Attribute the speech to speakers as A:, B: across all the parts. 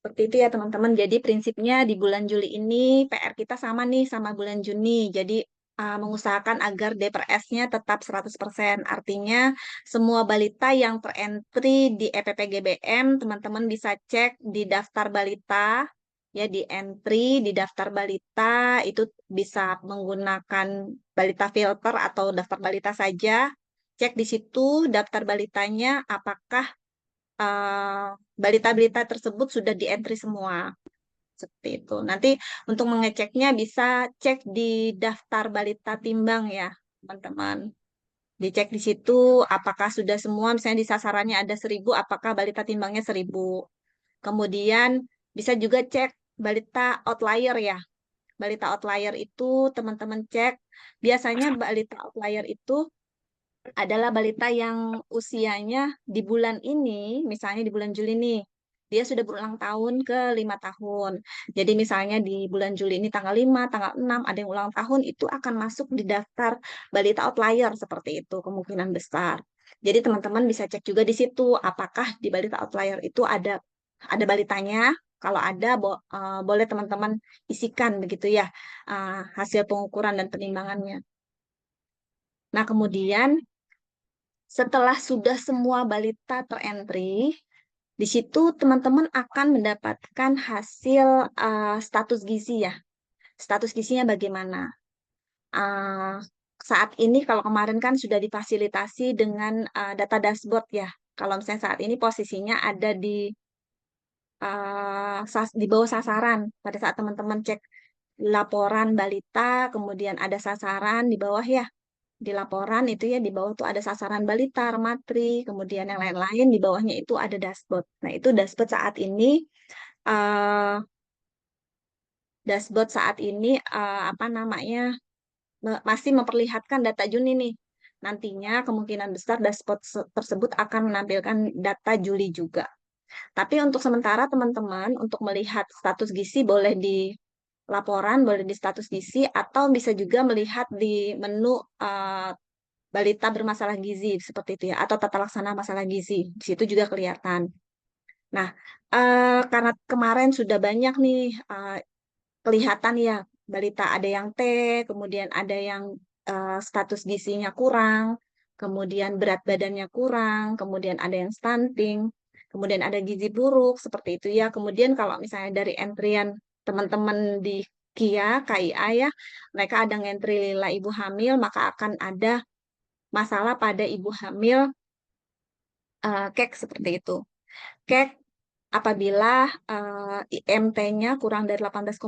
A: Seperti itu ya teman-teman. Jadi prinsipnya di bulan Juli ini PR kita sama nih sama bulan Juni. Jadi mengusahakan agar DPRS-nya tetap 100%. Artinya semua balita yang terentry di EPPGBM, teman-teman bisa cek di daftar balita, ya di entry di daftar balita itu bisa menggunakan balita filter atau daftar balita saja. Cek di situ daftar balitanya apakah eh, balita-balita tersebut sudah di-entry semua. Seperti itu. Nanti untuk mengeceknya bisa cek di daftar balita timbang ya, teman-teman. Dicek di situ apakah sudah semua, misalnya di sasarannya ada 1.000, apakah balita timbangnya 1.000. Kemudian bisa juga cek balita outlier ya. Balita outlier itu teman-teman cek, biasanya balita outlier itu adalah balita yang usianya di bulan ini, misalnya di bulan Juli nih, dia sudah berulang tahun ke 5 tahun. Jadi misalnya di bulan Juli ini tanggal 5, tanggal 6, ada yang ulang tahun, itu akan masuk di daftar balita outlier seperti itu, kemungkinan besar. Jadi teman-teman bisa cek juga di situ, apakah di balita outlier itu ada balitanya. Kalau ada, boleh teman-teman isikan begitu ya, hasil pengukuran dan penimbangannya. Nah, kemudian setelah sudah semua balita terentry, di situ teman-teman akan mendapatkan hasil status gizi ya. Status gizinya bagaimana? Uh, Saat ini kalau kemarin kan sudah difasilitasi dengan data dashboard ya. Kalau misalnya saat ini posisinya ada di bawah sasaran pada saat teman-teman cek laporan balita, kemudian ada sasaran di bawah ya. Di laporan itu ya di bawah tuh ada sasaran balita, matri, kemudian yang lain-lain di bawahnya itu ada dashboard. Nah, itu dashboard saat ini eh apa namanya masih memperlihatkan data Juni nih. Nantinya kemungkinan besar dashboard tersebut akan menampilkan data Juli juga. Tapi untuk sementara teman-teman untuk melihat status gizi boleh di laporan, boleh di status gizi atau bisa juga melihat di menu balita bermasalah gizi seperti itu ya atau tata laksana masalah gizi di situ juga kelihatan. Nah, karena kemarin sudah banyak nih kelihatan ya balita ada yang T, kemudian ada yang status gizinya kurang, kemudian berat badannya kurang, kemudian ada yang stunting, kemudian ada gizi buruk seperti itu ya. Kemudian kalau misalnya dari entrian teman-teman di KIA ya, mereka ada ngentri lila ibu hamil, maka akan ada masalah pada ibu hamil kek seperti itu. Kek apabila IMT-nya kurang dari 18,5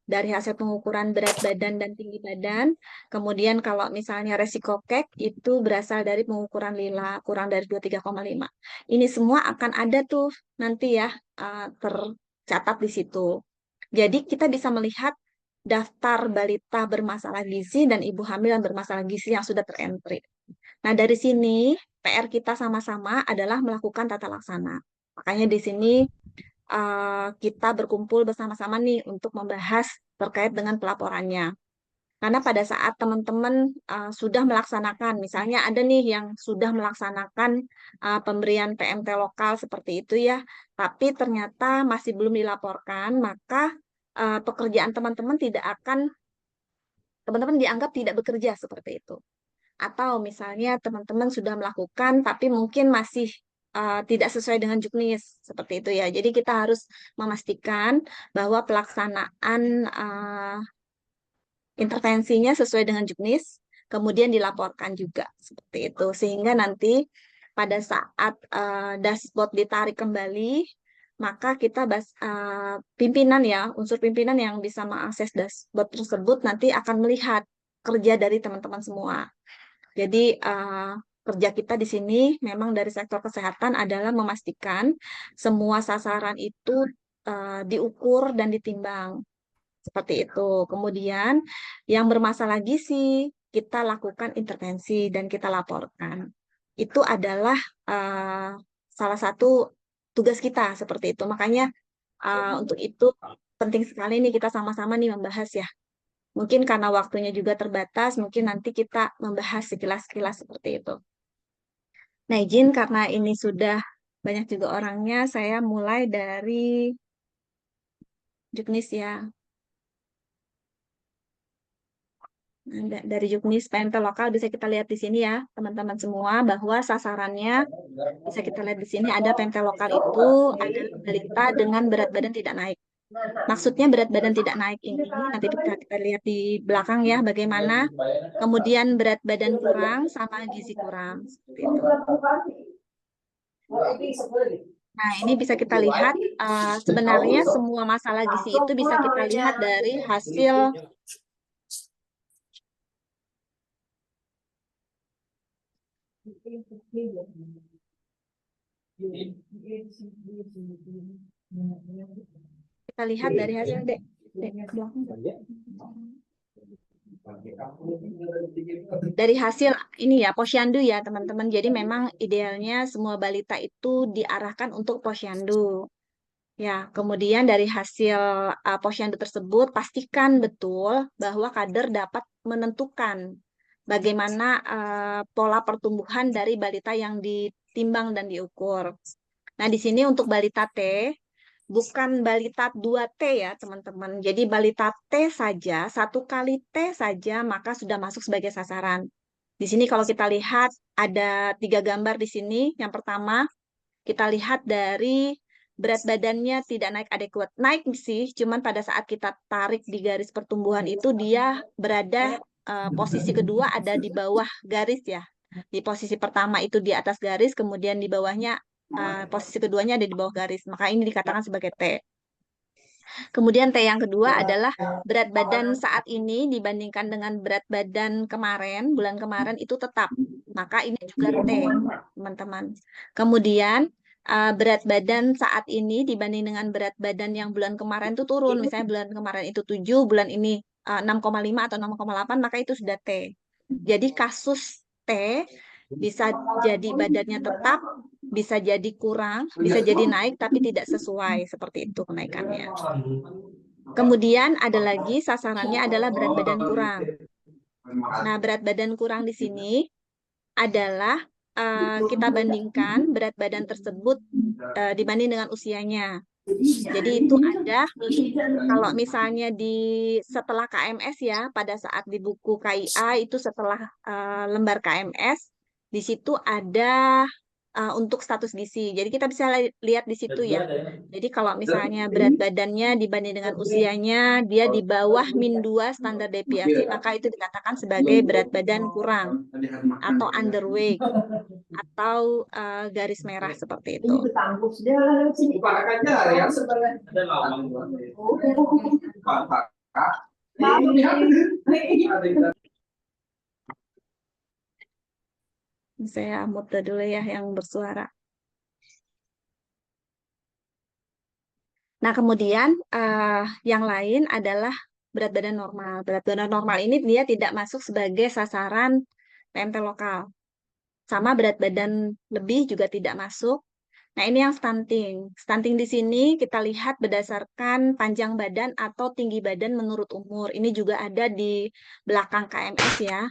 A: dari hasil pengukuran berat badan dan tinggi badan. Kemudian kalau misalnya resiko kek itu berasal dari pengukuran lila kurang dari 23,5. Ini semua akan ada tuh nanti ya tercatat di situ. Jadi kita bisa melihat daftar balita bermasalah gizi dan ibu hamil yang bermasalah gizi yang sudah terentry. Nah, dari sini PR kita sama-sama adalah melakukan tata laksana. Makanya di sini kita berkumpul bersama-sama nih untuk membahas terkait dengan pelaporannya. Karena pada saat teman-teman sudah melaksanakan, misalnya ada nih yang sudah melaksanakan pemberian PMT lokal seperti itu ya, tapi ternyata masih belum dilaporkan, maka pekerjaan teman-teman dianggap tidak bekerja seperti itu. Atau misalnya teman-teman sudah melakukan tapi mungkin masih tidak sesuai dengan juknis seperti itu ya. Jadi kita harus memastikan bahwa pelaksanaan intervensinya sesuai dengan juknis, kemudian dilaporkan juga seperti itu. Sehingga nanti pada saat dashboard ditarik kembali, maka kita pimpinan ya, unsur pimpinan yang bisa mengakses dashboard tersebut nanti akan melihat kerja dari teman-teman semua. Jadi kerja kita di sini memang dari sektor kesehatan adalah memastikan semua sasaran itu diukur dan ditimbang seperti itu. Kemudian yang bermasalah gizi kita lakukan intervensi dan kita laporkan. Itu adalah salah satu tugas kita seperti itu. Makanya untuk itu penting sekali nih kita sama-sama nih membahas ya. Mungkin karena waktunya juga terbatas, mungkin nanti kita membahas sekilas-sekilas seperti itu. Nah, izin karena ini sudah banyak juga orangnya. Saya mulai dari juknis ya. Dari juknis PMT lokal bisa kita lihat di sini ya, teman-teman semua, bahwa sasarannya bisa kita lihat di sini ada PMT lokal itu adalah balita dengan berat badan tidak naik. Maksudnya berat badan tidak naik ini nanti kita lihat di belakang ya bagaimana. Kemudian berat badan kurang sama gizi kurang seperti itu. Nah, ini bisa kita lihat sebenarnya semua masalah gizi itu bisa kita lihat dari hasil kita lihat dari hasil Dek, ke belakang. Dari hasil ini ya posyandu ya teman-teman. Jadi memang idealnya semua balita itu diarahkan untuk posyandu. Ya, kemudian dari hasil posyandu tersebut pastikan betul bahwa kader dapat menentukan bagaimana pola pertumbuhan dari balita yang ditimbang dan diukur. Nah, di sini untuk balita T bukan balita 2T ya, teman-teman. Jadi balita T saja, satu kali T saja, maka sudah masuk sebagai sasaran. Di sini kalau kita lihat ada 3 gambar di sini. Yang pertama, kita lihat dari berat badannya tidak naik adekuat. Naik sih, cuman pada saat kita tarik di garis pertumbuhan itu dia berada posisi kedua ada di bawah garis ya. Di posisi pertama itu di atas garis, kemudian di bawahnya posisi keduanya ada di bawah garis. Maka ini dikatakan sebagai T. Kemudian T yang kedua adalah berat badan saat ini dibandingkan dengan berat badan kemarin, bulan kemarin itu tetap. Maka ini juga T, teman-teman. Kemudian berat badan saat ini dibanding dengan berat badan yang bulan kemarin itu turun. Misalnya bulan kemarin itu 7, bulan ini 6,5 atau 6,8, maka itu sudah T. Jadi kasus T bisa jadi badannya tetap, bisa jadi kurang, bisa jadi naik, tapi tidak sesuai. Seperti itu kenaikannya. Kemudian ada lagi sasarannya adalah berat badan kurang. Nah, berat badan kurang di sini adalah kita bandingkan berat badan tersebut dibanding dengan usianya. Jadi itu ada kalau misalnya di setelah KMS ya, pada saat di buku KIA itu setelah lembar KMS, di situ ada untuk status gizi. Jadi kita bisa lihat di situ ya. Jadi kalau misalnya berat badannya dibanding dengan usianya, dia di bawah -2 standar deviasi, maka itu dikatakan sebagai berat badan kurang atau underweight atau garis merah seperti itu. Saya mute dulu ya yang bersuara. Nah, kemudian yang lain adalah berat badan normal. Berat badan normal ini dia tidak masuk sebagai sasaran PMT lokal. Sama berat badan lebih juga tidak masuk. Nah, ini yang stunting. Stunting di sini kita lihat berdasarkan panjang badan atau tinggi badan menurut umur. Ini juga ada di belakang KMS ya.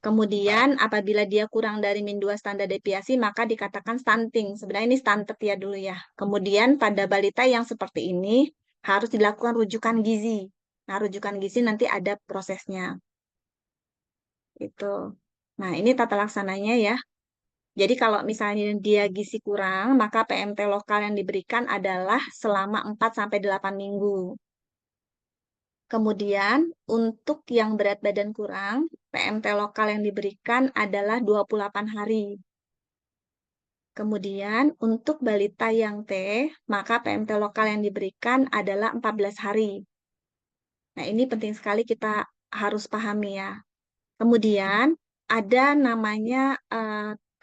A: Kemudian apabila dia kurang dari -2 standar deviasi maka dikatakan stunting. Sebenarnya ini stunted ya dulu ya. Kemudian pada balita yang seperti ini harus dilakukan rujukan gizi. Nah, rujukan gizi nanti ada prosesnya. Itu. Nah, ini tata laksananya ya. Jadi kalau misalnya dia gizi kurang, maka PMT lokal yang diberikan adalah selama 4-8 minggu. Kemudian untuk yang berat badan kurang, PMT lokal yang diberikan adalah 28 hari. Kemudian untuk balita yang T, maka PMT lokal yang diberikan adalah 14 hari. Nah, ini penting sekali kita harus pahami ya. Kemudian ada namanya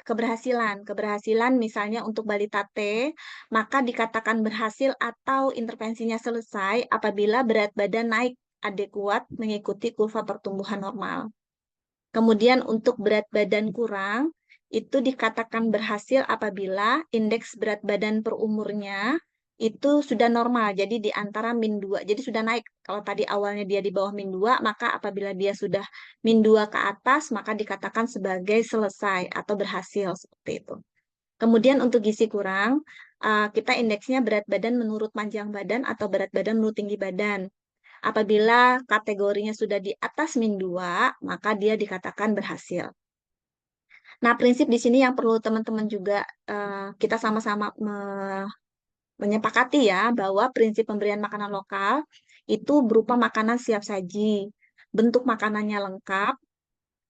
A: keberhasilan. Keberhasilan misalnya untuk balita T, maka dikatakan berhasil atau intervensinya selesai apabila berat badan naik adekuat mengikuti kurva pertumbuhan normal. Kemudian untuk berat badan kurang, itu dikatakan berhasil apabila indeks berat badan per umurnya itu sudah normal, jadi di antara -2, jadi sudah naik. Kalau tadi awalnya dia di bawah -2, maka apabila dia sudah -2 ke atas, maka dikatakan sebagai selesai atau berhasil, seperti itu. Kemudian untuk gizi kurang, kita indeksnya berat badan menurut panjang badan atau berat badan menurut tinggi badan. Apabila kategorinya sudah di atas -2, maka dia dikatakan berhasil. Nah, prinsip di sini yang perlu teman-teman juga kita sama-sama menyepakati ya, bahwa prinsip pemberian makanan lokal itu berupa makanan siap saji. Bentuk makanannya lengkap,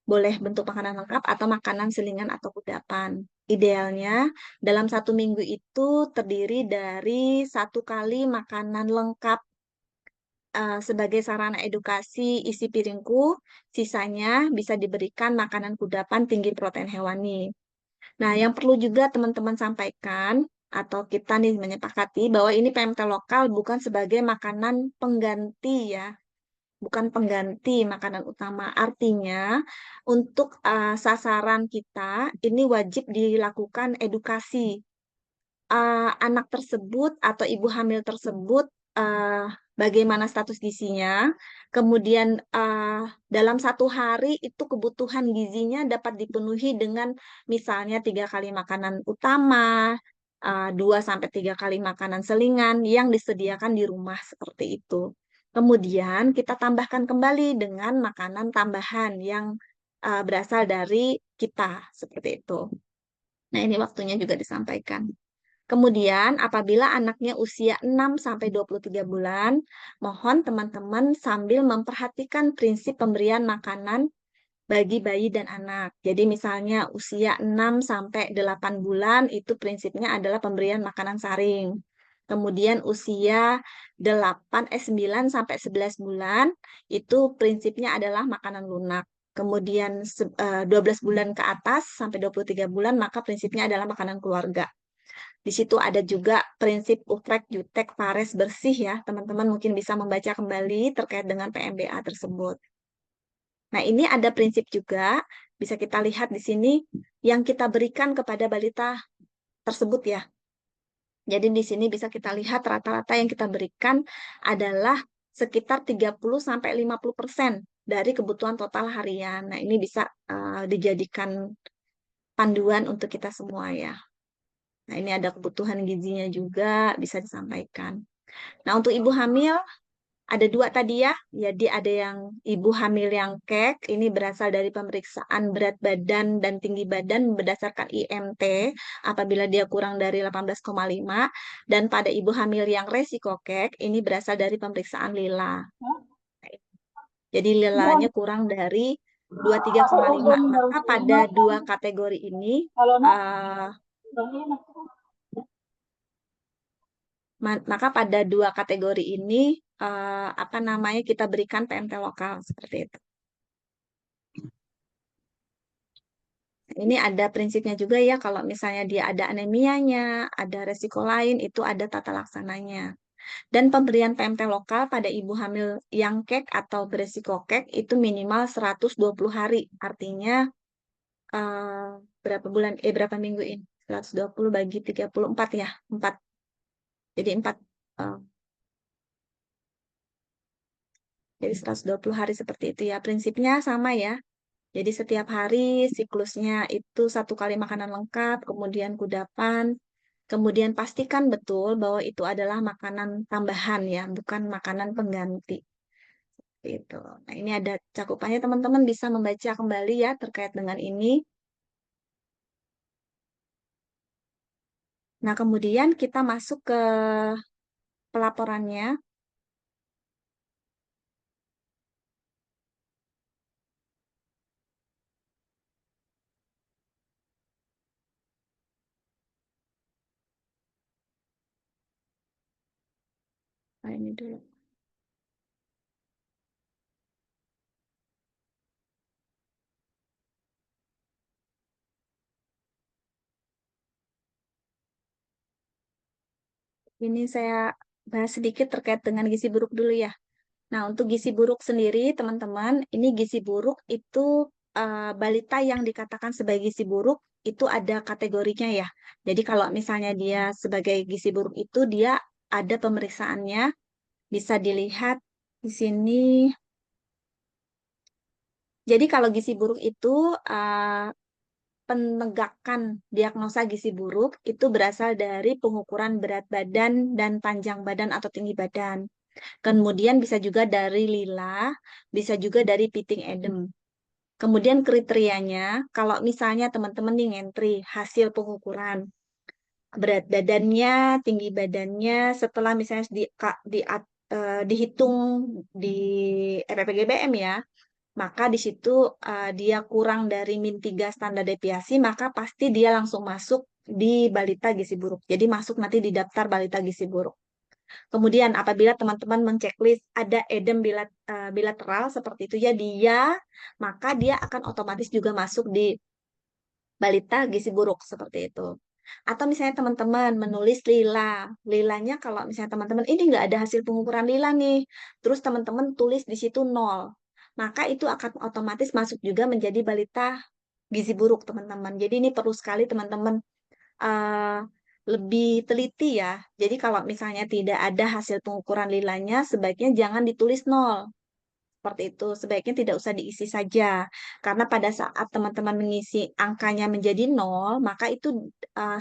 A: boleh bentuk makanan lengkap atau makanan selingan atau kudapan. Idealnya dalam 1 minggu itu terdiri dari 1 kali makanan lengkap sebagai sarana edukasi isi piringku, sisanya bisa diberikan makanan kudapan tinggi protein hewani. Nah, yang perlu juga teman-teman sampaikan atau kita nih menyepakati bahwa ini PMT lokal bukan sebagai makanan pengganti ya, bukan pengganti makanan utama. Artinya, untuk sasaran kita ini wajib dilakukan edukasi anak tersebut atau ibu hamil tersebut bagaimana status gizinya, kemudian dalam 1 hari itu kebutuhan gizinya dapat dipenuhi dengan misalnya 3 kali makanan utama, 2 sampai 3 kali makanan selingan yang disediakan di rumah seperti itu. Kemudian kita tambahkan kembali dengan makanan tambahan yang berasal dari kita seperti itu. Nah, ini waktunya juga disampaikan. Kemudian, apabila anaknya usia 6 sampai 23 bulan, mohon teman-teman sambil memperhatikan prinsip pemberian makanan bagi bayi dan anak. Jadi misalnya usia 6 sampai 8 bulan itu prinsipnya adalah pemberian makanan saring. Kemudian usia 9 sampai 11 bulan itu prinsipnya adalah makanan lunak. Kemudian 12 bulan ke atas sampai 23 bulan maka prinsipnya adalah makanan keluarga. Di situ ada juga prinsip utrek, jutek, pares, bersih ya. Teman-teman mungkin bisa membaca kembali terkait dengan PMBA tersebut. Nah, ini ada prinsip juga, bisa kita lihat di sini, yang kita berikan kepada balita tersebut ya. Jadi di sini bisa kita lihat rata-rata yang kita berikan adalah sekitar 30-50% dari kebutuhan total harian. Nah, ini bisa dijadikan panduan untuk kita semua ya. Nah, ini ada kebutuhan gizinya juga bisa disampaikan. Nah, untuk ibu hamil ada 2 tadi ya. Jadi ada yang ibu hamil yang kek, ini berasal dari pemeriksaan berat badan dan tinggi badan berdasarkan IMT apabila dia kurang dari 18,5. Dan pada ibu hamil yang resiko kek, ini berasal dari pemeriksaan lila. Jadi lilanya kurang dari 23,5. Maka pada 2 kategori ini maka pada 2 kategori ini apa namanya kita berikan PMT lokal seperti itu. Ini ada prinsipnya juga ya, kalau misalnya dia ada anemianya, ada resiko lain, itu ada tata laksananya. Dan pemberian PMT lokal pada ibu hamil yang kek atau beresiko kek itu minimal 120 hari. Artinya berapa minggu ini? 120 bagi 34 ya, 4. Jadi 4. eh, jadi 120 hari seperti itu ya. Prinsipnya sama ya. Jadi setiap hari siklusnya itu 1 kali makanan lengkap, kemudian kudapan, kemudian pastikan betul bahwa itu adalah makanan tambahan ya, bukan makanan pengganti. Gitu. Nah, ini ada cakupannya, teman-teman bisa membaca kembali ya terkait dengan ini. Nah, kemudian kita masuk ke pelaporannya. Nah, ini dulu. Ini saya bahas sedikit terkait dengan gizi buruk dulu ya. Nah, untuk gizi buruk sendiri, teman-teman, ini gizi buruk itu balita yang dikatakan sebagai gizi buruk itu ada kategorinya ya. Jadi kalau misalnya dia sebagai gizi buruk itu dia ada pemeriksaannya, bisa dilihat di sini. Jadi kalau gizi buruk itu penegakan diagnosa gizi buruk itu berasal dari pengukuran berat badan dan panjang badan atau tinggi badan. Kemudian bisa juga dari lila, bisa juga dari piting edem. Kemudian kriterianya, kalau misalnya teman-teman nih ngentri hasil pengukuran berat badannya, tinggi badannya, setelah misalnya dihitung di RPPGBM ya, maka di situ dia kurang dari -3 standar deviasi, maka pasti dia langsung masuk di balita gizi buruk. Jadi masuk nanti di daftar balita gizi buruk. Kemudian apabila teman-teman menceklis ada edem bilateral seperti itu ya maka dia akan otomatis juga masuk di balita gizi buruk seperti itu. Atau misalnya teman-teman menulis lila, lilanya kalau misalnya teman-teman ini nggak ada hasil pengukuran lila nih, terus teman-teman tulis di situ 0, maka itu akan otomatis masuk juga menjadi balita gizi buruk teman-teman. Jadi ini perlu sekali teman-teman eh, lebih teliti ya. Jadi kalau misalnya tidak ada hasil pengukuran lilanya, sebaiknya jangan ditulis 0. Seperti itu, sebaiknya tidak usah diisi saja. Karena pada saat teman-teman mengisi angkanya menjadi 0, maka itu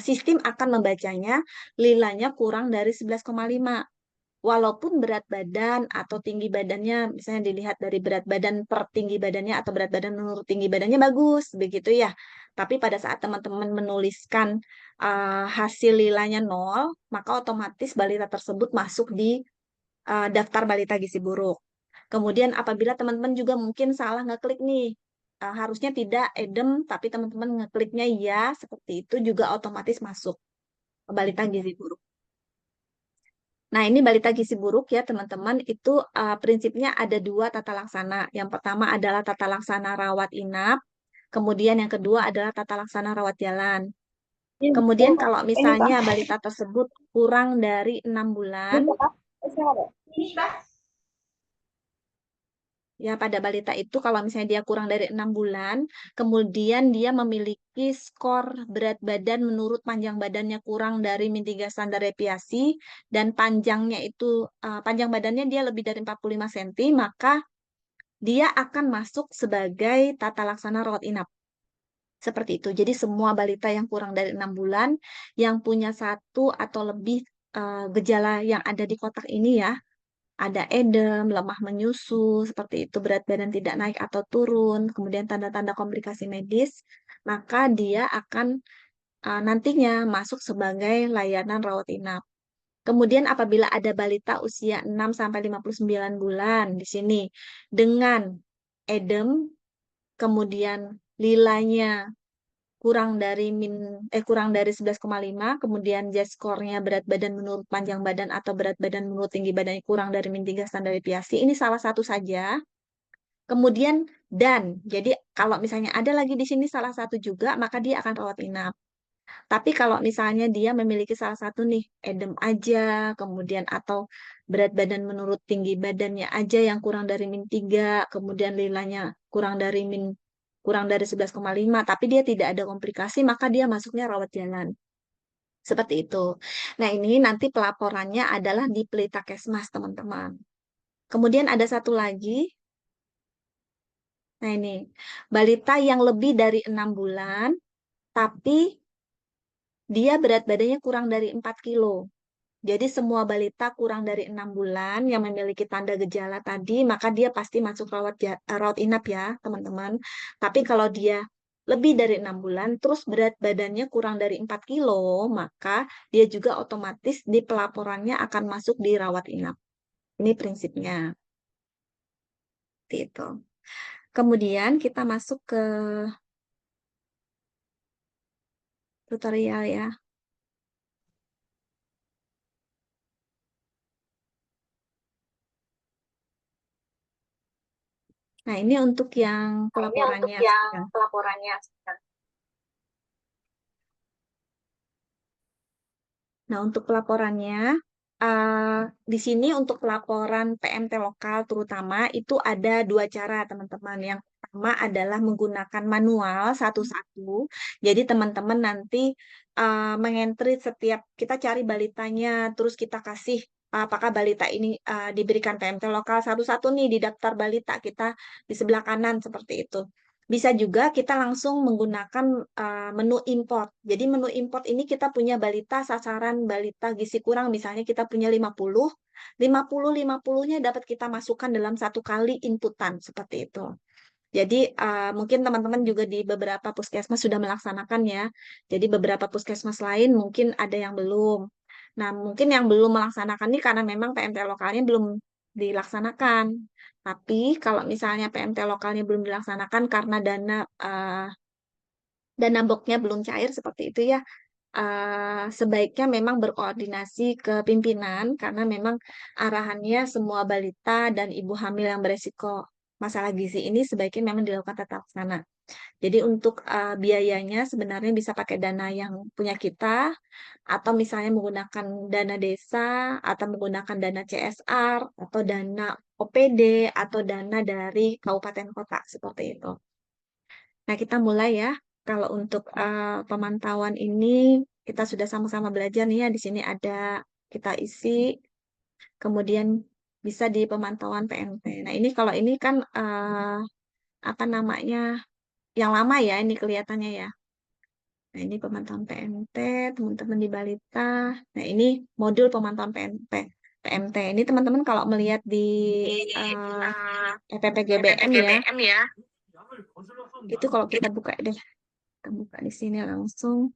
A: sistem akan membacanya lilanya kurang dari 11,5. Walaupun berat badan atau tinggi badannya, misalnya dilihat dari berat badan per tinggi badannya atau berat badan menurut tinggi badannya bagus, begitu ya. Tapi pada saat teman-teman menuliskan hasil lilanya 0, maka otomatis balita tersebut masuk di daftar balita gizi buruk. Kemudian apabila teman-teman juga mungkin salah ngeklik nih, harusnya tidak edem, tapi teman-teman ngekliknya ya, seperti itu juga otomatis masuk ke balita gizi buruk. Nah, ini balita gizi buruk ya, teman-teman. Itu prinsipnya ada 2 tata laksana. Yang pertama adalah tata laksana rawat inap, kemudian yang kedua adalah tata laksana rawat jalan. Kemudian kalau
B: Ini Kak,
A: misalnya balita tersebut kurang dari 6 bulan,
B: ini Kak, ada. Ini Kak.
A: ya, pada balita itu kalau misalnya dia kurang dari 6 bulan, kemudian dia memiliki skor berat badan menurut panjang badannya kurang dari -3 standar deviasi, dan panjangnya itu, panjang badannya dia lebih dari 45 cm, maka dia akan masuk sebagai tata laksana rawat inap. Seperti itu. Jadi semua balita yang kurang dari 6 bulan, yang punya satu atau lebih gejala yang ada di kotak ini ya, ada edem, lemah menyusui, seperti itu, berat badan tidak naik atau turun, kemudian tanda-tanda komplikasi medis, maka dia akan nantinya masuk sebagai layanan rawat inap. Kemudian apabila ada balita usia 6 sampai 59 bulan di sini dengan edem, kemudian lilanya kurang dari 11,5, kemudian Z-score-nya berat badan menurut panjang badan atau berat badan menurut tinggi badannya kurang dari -3 standar deviasi. Ini salah satu saja. Kemudian jadi kalau misalnya ada lagi di sini salah satu juga, maka dia akan rawat inap. Tapi kalau misalnya dia memiliki salah satu nih, edem aja, kemudian atau berat badan menurut tinggi badannya aja yang kurang dari -3, kemudian lilanya kurang dari 11,5, tapi dia tidak ada komplikasi, maka dia masuknya rawat jalan. Seperti itu. Nah, ini nanti pelaporannya adalah di Pelitakesmas, teman-teman. Kemudian ada satu lagi. Nah, ini balita yang lebih dari 6 bulan, tapi dia berat badannya kurang dari 4 kilo. Jadi semua balita kurang dari 6 bulan yang memiliki tanda gejala tadi, maka dia pasti masuk rawat inap ya, teman-teman. Tapi kalau dia lebih dari 6 bulan, terus berat badannya kurang dari 4 kilo, maka dia juga otomatis di pelaporannya akan masuk di rawat inap. Ini prinsipnya. Seperti itu. Kemudian kita masuk ke tutorial ya. Nah, ini untuk yang
B: Nah, ini untuk
A: pelaporannya.
B: yang pelaporannya.
A: Nah, untuk pelaporannya, eh, di sini untuk pelaporan PMT lokal terutama itu ada 2 cara, teman-teman. Yang pertama adalah menggunakan manual satu-satu. Jadi teman-teman nanti mengentri setiap kita cari balitanya, terus kita kasih apakah balita ini diberikan PMT lokal satu-satu nih di daftar balita kita di sebelah kanan seperti itu. Bisa juga kita langsung menggunakan menu import. Jadi menu import ini kita punya balita sasaran balita gizi kurang, misalnya kita punya 50, 50-50-nya dapat kita masukkan dalam satu kali inputan seperti itu. Jadi mungkin teman-teman juga di beberapa puskesmas sudah melaksanakan ya. Jadi beberapa puskesmas lain mungkin ada yang belum. Nah, mungkin yang belum melaksanakan ini karena memang PMT lokalnya belum dilaksanakan. Tapi kalau misalnya PMT lokalnya belum dilaksanakan karena dana boxnya belum cair seperti itu ya, sebaiknya memang berkoordinasi ke pimpinan karena memang arahannya semua balita dan ibu hamil yang beresiko masalah gizi ini sebaiknya memang dilakukan tata laksana. Jadi untuk biayanya sebenarnya bisa pakai dana yang punya kita atau misalnya menggunakan dana desa atau menggunakan dana CSR atau dana OPD atau dana dari kabupaten kota seperti itu. Nah, kita mulai ya. Kalau untuk pemantauan ini kita sudah sama-sama belajar nih ya. Di sini ada kita isi, kemudian bisa di pemantauan PMT. Nah, ini kalau ini kan apa namanya yang lama ya ini kelihatannya ya. Nah, ini pemantauan PMT, teman-teman di Balita. Nah, ini modul pemantauan PMT. PMT. Ini teman-teman kalau melihat di EPPGBM ya,
B: PPGBM ya.
A: itu kalau kita buka deh, kita buka di sini langsung.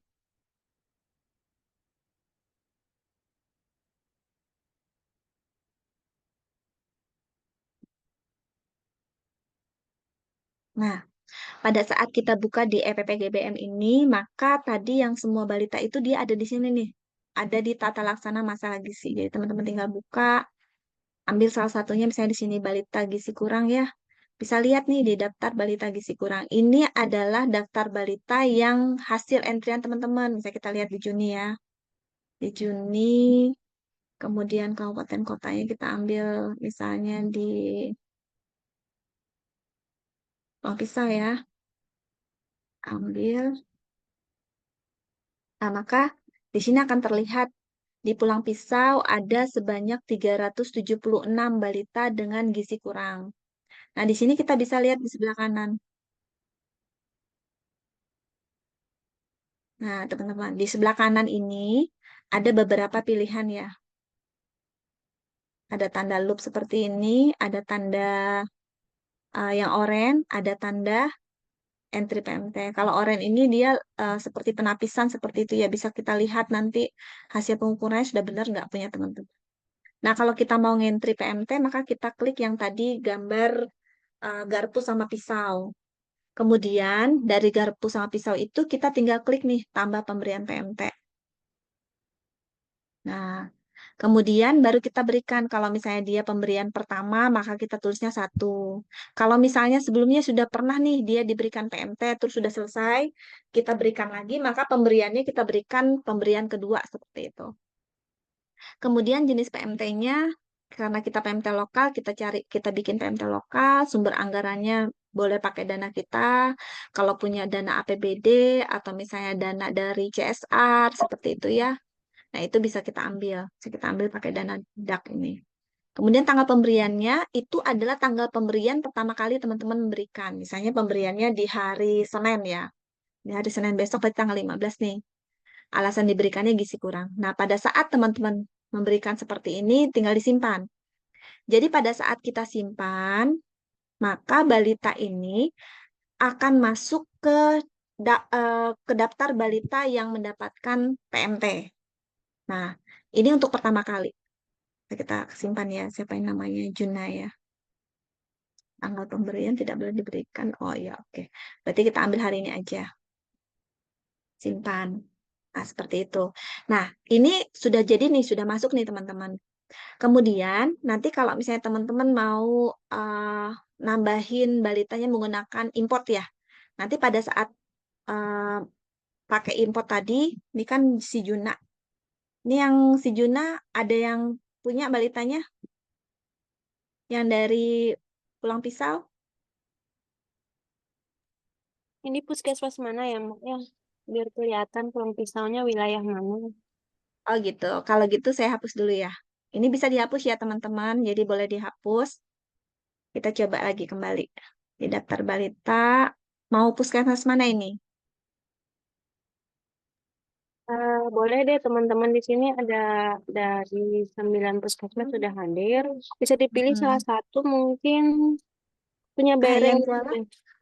A: Nah, pada saat kita buka di EPPGBM ini, maka tadi yang semua balita itu dia ada di sini nih. Ada di tata laksana masalah gizi. Jadi teman-teman tinggal buka, ambil salah satunya misalnya di sini balita gizi kurang ya. Bisa lihat nih di daftar balita gizi kurang. Ini adalah daftar balita yang hasil entrian teman-teman. Misalnya kita lihat di Juni ya. Di Juni, kemudian kabupaten kotanya kita ambil misalnya di Pisau ya. Ambil. Nah, maka di sini akan terlihat di Pulang Pisau ada sebanyak 376 balita dengan gizi kurang. Nah, di sini kita bisa lihat di sebelah kanan. Nah, teman-teman, di sebelah kanan ini ada beberapa pilihan ya. Ada tanda loop seperti ini, ada tanda yang oranye, ada tanda entry PMT. Kalau oranye ini dia seperti penapisan seperti itu ya. Bisa kita lihat nanti hasil pengukurannya sudah benar nggak punya teman-teman. Nah, kalau kita mau ngentri PMT, maka kita klik yang tadi gambar garpu sama pisau. Kemudian dari garpu sama pisau itu kita tinggal klik nih tambah pemberian PMT. Nah, kemudian baru kita berikan kalau misalnya dia pemberian pertama maka kita tulisnya 1. Kalau misalnya sebelumnya sudah pernah nih dia diberikan PMT terus sudah selesai, kita berikan lagi maka pemberiannya kita berikan pemberian kedua seperti itu. Kemudian jenis PMT-nya, karena kita PMT lokal, kita bikin PMT lokal, sumber anggarannya boleh pakai dana kita. Kalau punya dana APBD atau misalnya dana dari CSR seperti itu ya. Nah, itu bisa kita ambil. Bisa kita ambil pakai dana DAK ini. Kemudian tanggal pemberiannya itu adalah tanggal pemberian pertama kali teman-teman memberikan. Misalnya pemberiannya di hari Senin ya. Di hari Senin besok berarti tanggal 15 nih. Alasan diberikannya gizi kurang. Nah, pada saat teman-teman memberikan seperti ini, tinggal disimpan. Jadi pada saat kita simpan, maka balita ini akan masuk ke daftar balita yang mendapatkan PMT. Nah, ini untuk pertama kali. Kita simpan ya, siapa yang namanya Juna ya. Tanggal pemberian tidak boleh diberikan. Oh ya, oke. Berarti kita ambil hari ini aja. Simpan. Nah, seperti itu. Nah, ini sudah jadi nih, sudah masuk nih teman-teman. Kemudian nanti kalau misalnya teman-teman mau nambahin balitanya menggunakan import ya. Nanti pada saat uh, pakai import tadi, ini kan si Juna. Ini yang si Juna ada yang punya balitanya yang dari Pulang Pisau.
C: Ini puskesmas mana ya, Mbak? Ya, biar kelihatan Pulang Pisaunya wilayah mana.
A: Oh gitu. Kalau gitu saya hapus dulu ya. Ini bisa dihapus ya teman-teman. Jadi boleh dihapus. Kita coba lagi kembali di daftar balita. Mau puskesmas mana ini?
C: Boleh deh teman-teman di sini ada dari 9 puskesmas sudah hadir. Bisa dipilih salah
A: Mm-mm.
C: satu mungkin punya Bereng.
A: Kayan Kuala?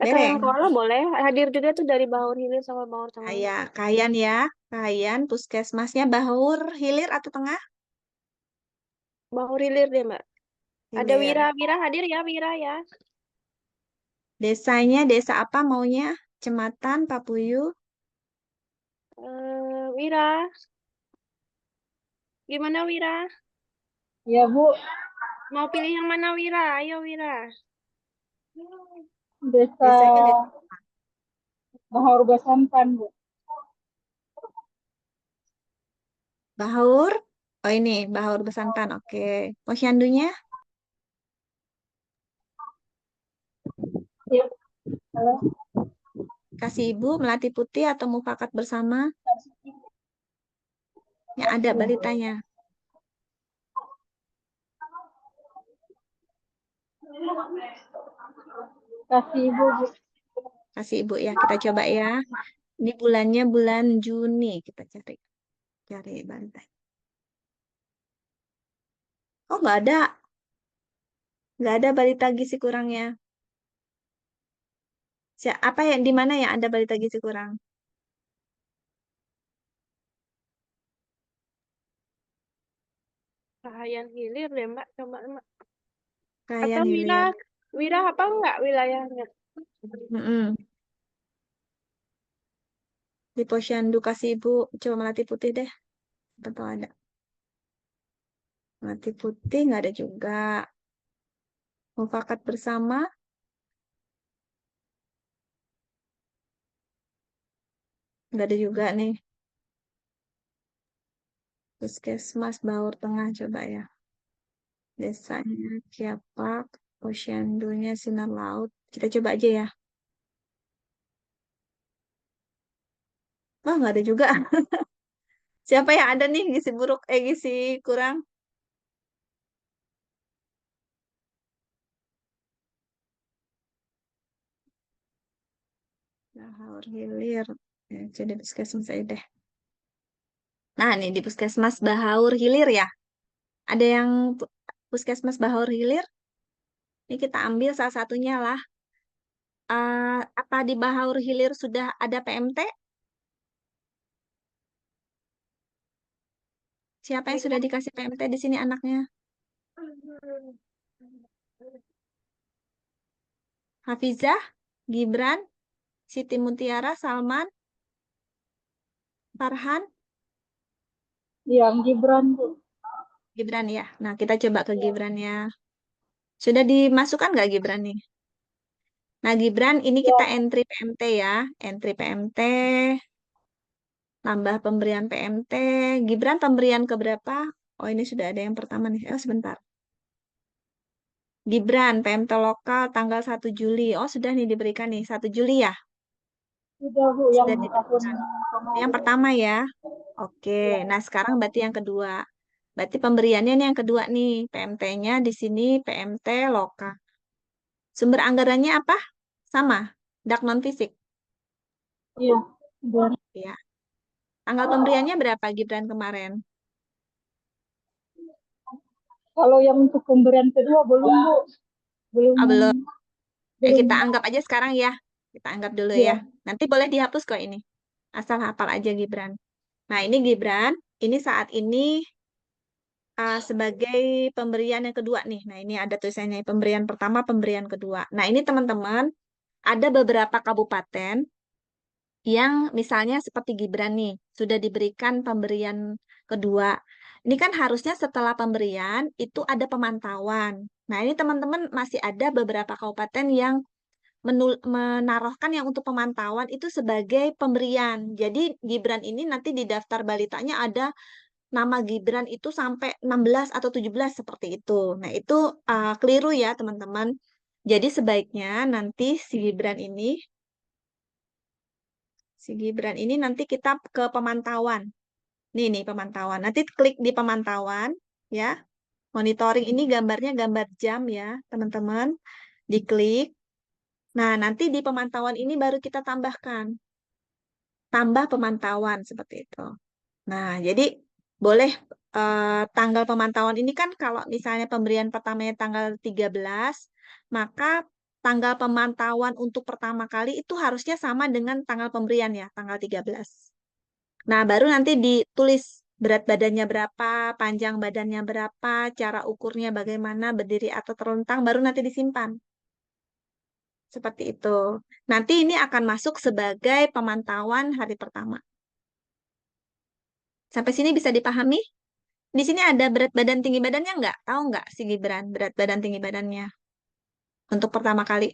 C: Atau yang
A: Bereng.
C: Kuala boleh hadir juga tuh dari Baur Hilir sama Baur Tengah.
A: Kayan ya. Kayan puskesmasnya Baur Hilir atau Tengah?
C: Baur Hilir deh Mbak. Ada Wira,
A: Hilir.
C: Wira hadir ya Wira ya.
A: Desanya desa apa maunya? Kecamatan Papuyu.
C: Wira, gimana Wira?
B: Ya, Bu.
C: Mau pilih yang mana Wira? Ayo Wira.
B: Desa
A: Desanya desa
B: Bahaur Basampan, Bu.
A: Bahaur. Oh ini Bahaur Besantan. Oke. Posyandunya
B: Ya. Halo.
A: kasih ibu melati putih atau mufakat bersama. Ya ada balitanya.
B: Kasih Ibu, Bu.
A: Kasih ibu ya. Kita coba ya. Ini bulannya bulan Juni. Kita cari. Cari balita. Oh nggak ada. Nggak ada balita gizi kurangnya. Apa yang di mana ya ada balita gizi kurang?
C: Kahayan Hilir deh Mbak. Coba Mbak. Atau
A: Kayan
C: Wira,
A: Hilir.
C: Wira apa enggak wilayahnya?
A: Mm-mm. Di posyandu kasih ibu. Coba melati putih deh. Betul ada. Melati putih nggak ada juga. Mufakat bersama nggak ada juga nih. Puskesmas Baur Tengah coba ya. Desanya Kiapak, posyandunya Sinar Laut. Kita coba aja ya. Oh, nggak ada juga. Siapa yang ada nih gizi buruk, gizi kurang? Bahaur Hilir. Ya, jadi puskesmas saya deh. Nah, nih di puskesmas Bahaur Hilir ya. Ada yang puskesmas Bahaur Hilir? Ini kita ambil salah satunya lah. Apa di Bahaur Hilir sudah ada PMT? Siapa yang sudah dikasih PMT di sini anaknya? Hafizah, Gibran, Siti Mutiara, Salman, Farhan,
B: Yang Gibran, Bu.
A: Gibran ya. Nah, kita coba ke Gibran ya. Sudah dimasukkan nggak Gibran nih? Nah, Gibran ini kita
B: Ya,
A: entry PMT ya. Entry PMT, tambah pemberian PMT. Gibran pemberian ke berapa? Oh, ini sudah ada yang pertama nih. Oh, sebentar. Gibran, PMT lokal tanggal 1 Juli. Oh, sudah nih diberikan nih. 1 Juli ya?
B: sudah, Bu, yang
A: Sudah
B: tahun
A: diberikan. Yang
B: kemarin.
A: pertama ya. Oke,
B: Ya,
A: nah sekarang berarti yang kedua. Berarti pemberiannya ini yang kedua nih. PMT-nya di sini PMT lokal. Sumber anggarannya apa? Sama. Dak non fisik.
B: iya. Dan
A: Ya. Tanggal pemberiannya berapa Gibran kemarin?
B: kalau yang untuk pemberian kedua belum, Bu. Belum,
A: Ah, belum.
B: belum.
A: Kita anggap aja sekarang ya. Kita anggap dulu ya.
B: Ya,
A: Nanti boleh dihapus kok ini. Asal hafal aja Gibran. Nah, ini Gibran. Ini saat ini sebagai pemberian yang kedua nih. Nah, ini ada tulisannya pemberian pertama, pemberian kedua. Nah, ini teman-teman ada beberapa kabupaten yang misalnya seperti Gibran nih, sudah diberikan pemberian kedua. Ini kan harusnya setelah pemberian itu ada pemantauan. Nah, ini teman-teman masih ada beberapa kabupaten yang menaruhkan yang untuk pemantauan itu sebagai pemberian. Jadi Gibran ini nanti di daftar balitanya ada nama Gibran itu sampai 16 atau 17 seperti itu. Nah, itu keliru ya, teman-teman. Jadi sebaiknya nanti si Gibran ini nanti kita ke pemantauan. Nih pemantauan. Nanti klik di pemantauan ya. Monitoring ini gambarnya gambar jam ya, teman-teman. Diklik. Nah, nanti di pemantauan ini baru kita tambahkan. Tambah pemantauan seperti itu. Nah, jadi boleh tanggal pemantauan ini kan kalau misalnya pemberian pertamanya tanggal 13, maka tanggal pemantauan untuk pertama kali itu harusnya sama dengan tanggal pemberian ya, tanggal 13. Nah, baru nanti ditulis berat badannya berapa, panjang badannya berapa, cara ukurnya bagaimana, berdiri atau terlentang, baru nanti disimpan. Seperti itu. Nanti ini akan masuk sebagai pemantauan hari pertama. Sampai sini bisa dipahami? Di sini ada berat badan tinggi badannya nggak? Tahu nggak si Gibran berat badan tinggi badannya untuk pertama kali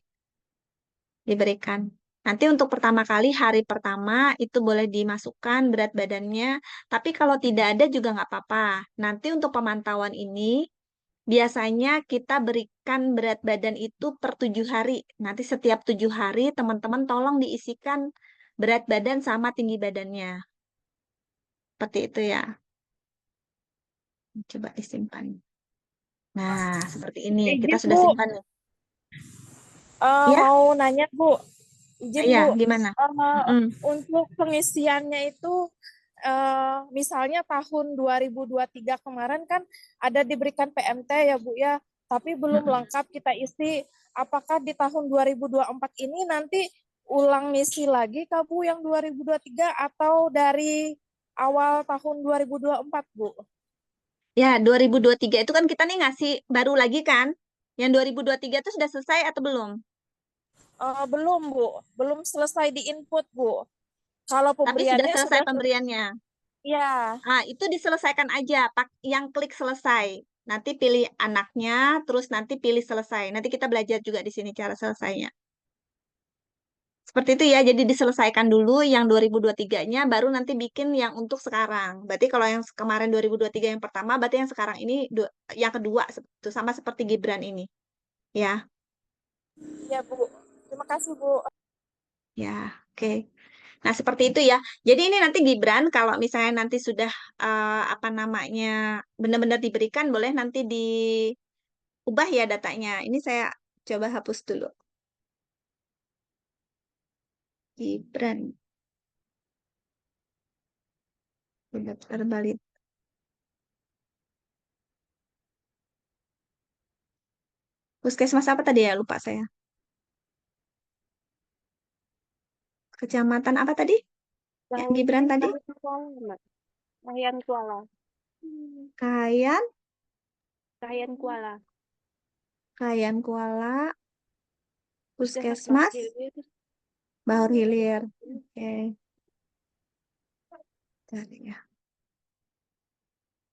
A: diberikan? Nanti untuk pertama kali hari pertama itu boleh dimasukkan berat badannya, tapi kalau tidak ada juga nggak apa-apa. Nanti untuk pemantauan ini biasanya kita berikan berat badan itu per 7 hari. Nanti setiap 7 hari teman-teman tolong diisikan berat badan sama tinggi badannya. Seperti itu ya. Coba disimpan. Nah, seperti ini. Kita
B: Izin
A: sudah
B: Bu,
A: simpan nih. Ya,
B: mau nanya Bu, izin
A: ya,
B: Bu,
A: gimana?
B: Eh,
A: Mm-mm.
B: untuk pengisiannya itu misalnya tahun 2023 kemarin kan ada diberikan PMT ya Bu ya, tapi belum
A: Mm-mm.
B: lengkap kita isi. Apakah di tahun 2024 ini nanti ulang ngisi lagi Kak Bu yang 2023 atau dari awal tahun 2024 Bu?
A: Ya, 2023 itu kan kita nih ngasih baru lagi kan? Yang 2023 itu sudah selesai atau belum?
B: Belum Bu, belum selesai di input Bu. Kalau
A: Tapi sudah
B: pemberiannya
A: selesai
B: sudah selesai.
A: pemberiannya.
B: Ya,
A: Ah, itu diselesaikan aja, Pak. Yang klik selesai. Nanti pilih anaknya, terus nanti pilih selesai. Nanti kita belajar juga di sini cara selesainya. Seperti itu ya, jadi diselesaikan dulu yang 2023-nya, baru nanti bikin yang untuk sekarang. Berarti kalau yang kemarin 2023 yang pertama, berarti yang sekarang ini yang kedua, itu sama seperti Gibran ini. Ya,
B: ya Bu. Terima kasih Bu.
A: ya, oke. Nah, seperti itu ya. Jadi ini nanti Gibran, kalau misalnya nanti sudah apa namanya benar-benar diberikan, boleh nanti diubah ya datanya. Ini saya coba hapus dulu. Gibran, daftar balik. Puskesmas apa tadi ya? Lupa saya. Kecamatan apa tadi? Ya, Gibran tadi?
C: Lahian Kuala, Mbak. Lahian Kuala. Hmm,
A: Kayan,
C: Lahian Kuala.
A: Kayan Kuala,
C: Puskesmas Bahar
A: Puskesmas,
C: Hilir.
A: Bahur Hilir. Oke, cari ya.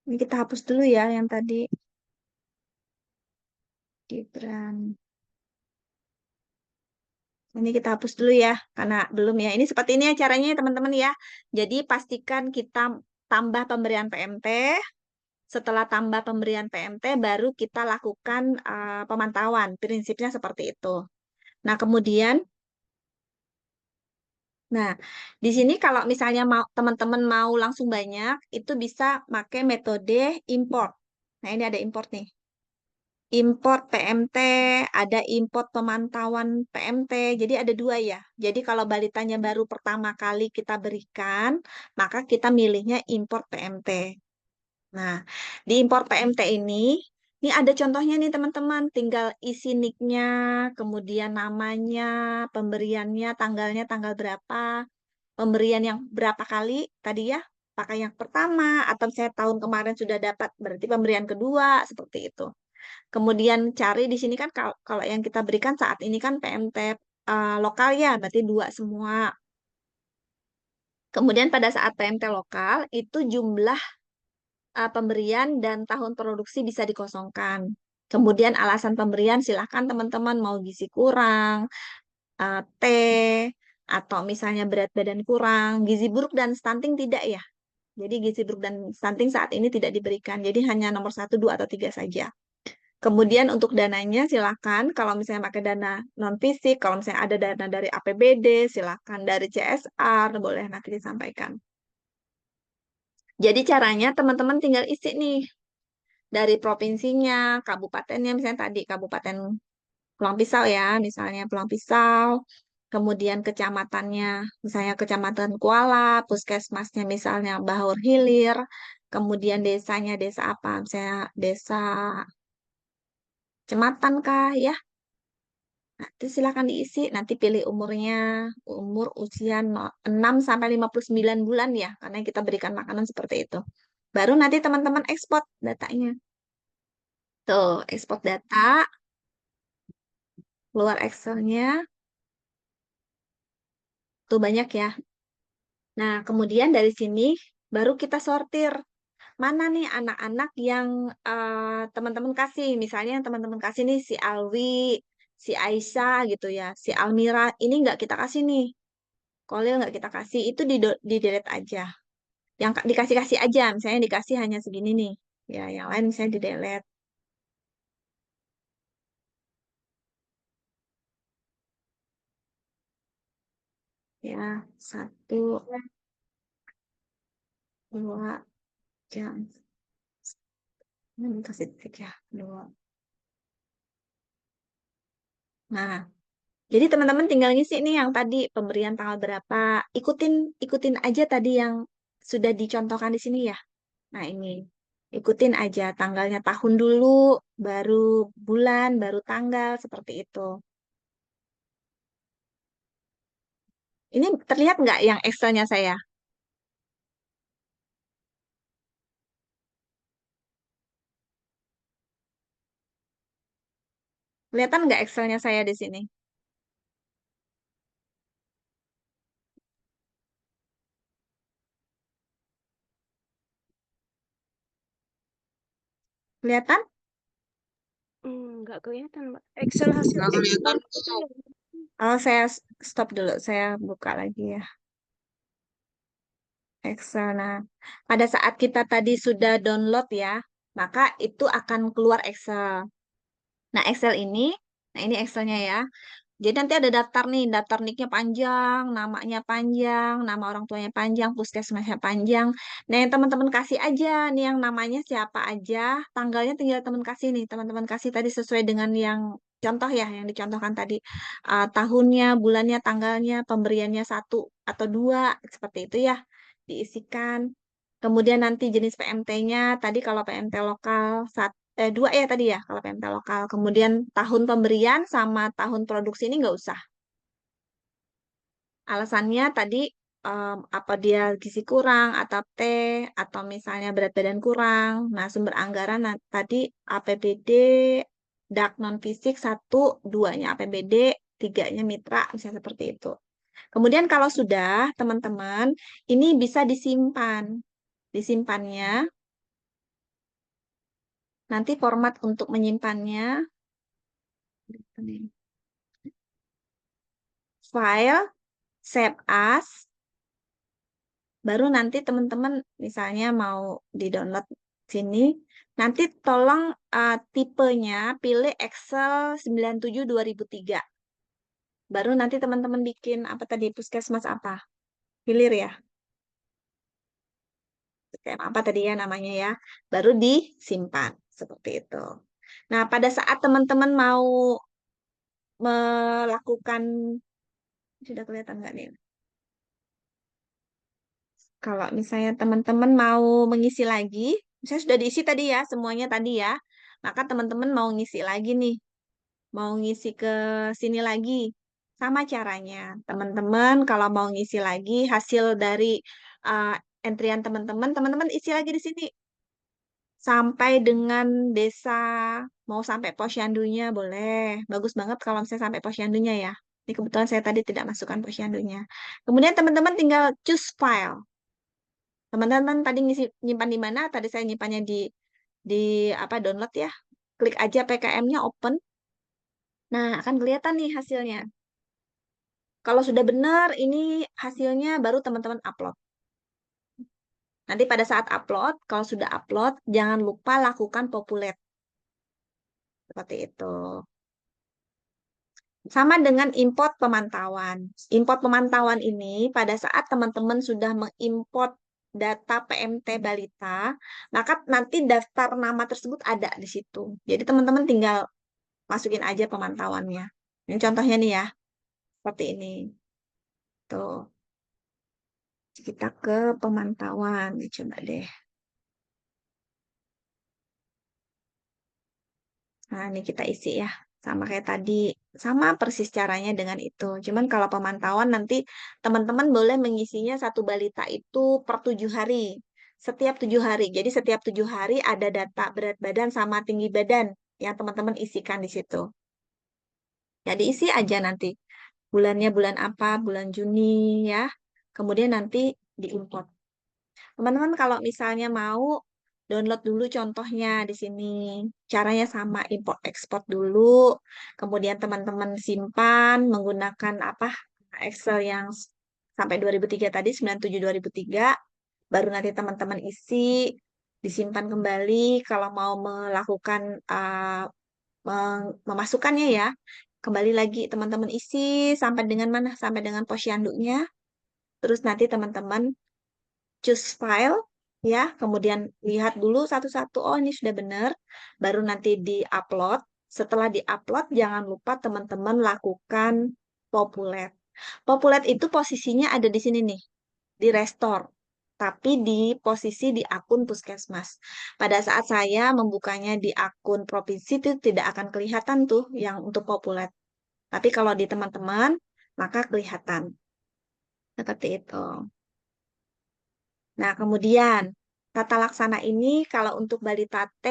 A: Ini kita hapus dulu ya yang tadi. Gibran. Ini kita hapus dulu ya, karena belum ya. Ini seperti ini ya caranya ya teman-teman ya. Jadi pastikan kita tambah pemberian PMT. Setelah tambah pemberian PMT, baru kita lakukan pemantauan. Prinsipnya seperti itu. Nah, kemudian, nah di sini kalau misalnya mau teman-teman mau langsung banyak, itu bisa pakai metode import. Nah, ini ada import nih. Import PMT, ada import pemantauan PMT, jadi ada dua ya. Jadi kalau balitanya baru pertama kali kita berikan, maka kita milihnya import PMT. Nah, di import PMT ini ada contohnya nih teman-teman, tinggal isi nicknya, kemudian namanya, pemberiannya, tanggalnya tanggal berapa, pemberian yang berapa kali tadi ya, pakai yang pertama, atau saya tahun kemarin sudah dapat, berarti pemberian kedua, seperti itu. Kemudian cari di sini kan kalau yang kita berikan saat ini kan PMT lokal ya, berarti dua semua. Kemudian pada saat PMT lokal itu jumlah pemberian dan tahun produksi bisa dikosongkan. Kemudian alasan pemberian silahkan teman-teman mau gizi kurang, T, atau misalnya berat badan kurang, gizi buruk dan stunting tidak ya. Jadi gizi buruk dan stunting saat ini tidak diberikan. Jadi hanya nomor 1, 2, atau 3 saja. Kemudian untuk dananya silakan kalau misalnya pakai dana non fisik, kalau misalnya ada dana dari APBD, silakan dari CSR, boleh nanti disampaikan. Jadi caranya teman-teman tinggal isi nih dari provinsinya, kabupatennya, misalnya tadi Kabupaten Peluang Pisau ya, misalnya Peluang Pisau, kemudian kecamatannya, misalnya Kecamatan Kuala, puskesmasnya misalnya Bahur Hilir, kemudian desanya desa apa, misalnya desa Cematan kah ya. Nah, itu silakan diisi, nanti pilih umurnya, umur usia 6 sampai 59 bulan ya, karena kita berikan makanan seperti itu. Baru nanti teman-teman ekspor datanya. Tuh, ekspor data, keluar Excelnya, tuh banyak ya. Nah, kemudian dari sini baru kita sortir. Mana nih anak-anak yang teman-teman kasih. Misalnya yang teman-teman kasih nih si Alwi, si Aisyah gitu ya, si Almira. Ini nggak kita kasih nih. Kolil nggak kita kasih. Itu di delete aja. Yang dikasih-kasih aja. Misalnya dikasih hanya segini nih. Ya, yang lain misalnya di delete. Ya, satu, dua, jam. Ini kasih titik ya. Dua. Nah, jadi teman-teman tinggal ngisi nih yang tadi pemberian tanggal berapa. Ikutin ikutin aja tadi yang sudah dicontohkan di sini ya. Nah, ini ikutin aja tanggalnya tahun dulu, baru bulan, baru tanggal seperti itu. Ini terlihat nggak yang Excelnya saya? Kelihatan nggak Excelnya saya di sini? Kelihatan?
C: Nggak kelihatan, Mbak. Excel hasil
A: Nggak
C: Excel.
A: kelihatan. Oh, saya stop dulu. Saya buka lagi ya. Excel. Nah, pada saat kita tadi sudah download ya, maka itu akan keluar Excel. Nah, Excel ini, nah ini Excelnya ya. Jadi nanti ada daftar nih, daftar niknya panjang, namanya panjang, nama orang tuanya panjang, puskesmasnya panjang. Nah, yang teman-teman kasih aja nih yang namanya siapa aja, tanggalnya tinggal teman kasih nih, teman-teman kasih tadi sesuai dengan yang contoh ya, yang dicontohkan tadi. Tahunnya, bulannya, tanggalnya, pemberiannya satu atau dua, seperti itu ya, diisikan. Kemudian nanti jenis PMT-nya, tadi kalau PMT lokal, dua ya tadi ya kalau PMT lokal. Kemudian tahun pemberian sama tahun produksi ini nggak usah. Alasannya tadi apa dia gizi kurang atau T atau misalnya berat badan kurang. Nah, sumber anggaran tadi APBD, DAK non fisik satu, duanya APBD, tiganya mitra, misalnya seperti itu. Kemudian kalau sudah teman-teman ini bisa disimpan. Disimpannya nanti format untuk menyimpannya file, save as, baru nanti teman-teman misalnya mau di-download sini, nanti tolong tipenya pilih Excel 97 2003. Baru nanti teman-teman bikin apa tadi puskesmas apa? Hilir ya. Kayak apa tadi ya namanya ya. Baru disimpan seperti itu. Nah, pada saat teman-teman mau melakukan sudah kelihatan nggak nih? Kalau misalnya teman-teman mau mengisi lagi, misalnya sudah diisi tadi ya, semuanya tadi ya, maka teman-teman mau ngisi lagi nih, mau ngisi ke sini lagi. Sama caranya, teman-teman kalau mau ngisi lagi hasil dari uh, entrian teman-teman, teman-teman isi lagi di sini. Sampai dengan desa, mau sampai posyandunya boleh. Bagus banget kalau misalnya sampai posyandunya ya. Ini kebetulan saya tadi tidak masukkan posyandunya. Kemudian teman-teman tinggal choose file. Teman-teman tadi ngisi nyimpan di mana? Tadi saya nyimpannya di apa download ya. Klik aja PKM-nya open. Nah, akan kelihatan nih hasilnya. Kalau sudah benar, ini hasilnya baru teman-teman upload. Nanti pada saat upload, kalau sudah upload, jangan lupa lakukan populate. Seperti itu. Sama dengan import pemantauan. Import pemantauan ini pada saat teman-teman sudah mengimport data PMT balita, maka nanti daftar nama tersebut ada di situ. Jadi teman-teman tinggal masukin aja pemantauannya. Ini contohnya nih ya, seperti ini. Tuh, kita ke pemantauan. Coba deh. Nah, ini kita isi ya. Sama kayak tadi. Sama persis caranya dengan itu. Cuman kalau pemantauan nanti teman-teman boleh mengisinya satu balita itu per 7 hari. Setiap 7 hari. Jadi setiap 7 hari ada data berat badan sama tinggi badan yang teman-teman isikan di situ. Jadi isi aja nanti. Bulannya bulan apa, bulan Juni ya. Kemudian nanti diimport. Teman-teman kalau misalnya mau download dulu contohnya di sini. Caranya sama import ekspor dulu. Kemudian teman-teman simpan menggunakan apa? Excel yang sampai 2003 tadi 97 2003. Baru nanti teman-teman isi, disimpan kembali kalau mau melakukan memasukkannya ya. Kembali lagi teman-teman isi sampai dengan mana? Sampai dengan posyandunya. Terus nanti teman-teman choose file ya, kemudian lihat dulu satu-satu, oh ini sudah benar, baru nanti di-upload. Setelah di-upload, jangan lupa teman-teman lakukan populate. Populate itu posisinya ada di sini nih, di restore, tapi di posisi di akun Puskesmas. Pada saat saya membukanya di akun provinsi itu tidak akan kelihatan tuh yang untuk populate. Tapi kalau di teman-teman, maka kelihatan. Seperti itu. Nah, kemudian tata laksana ini kalau untuk balita T,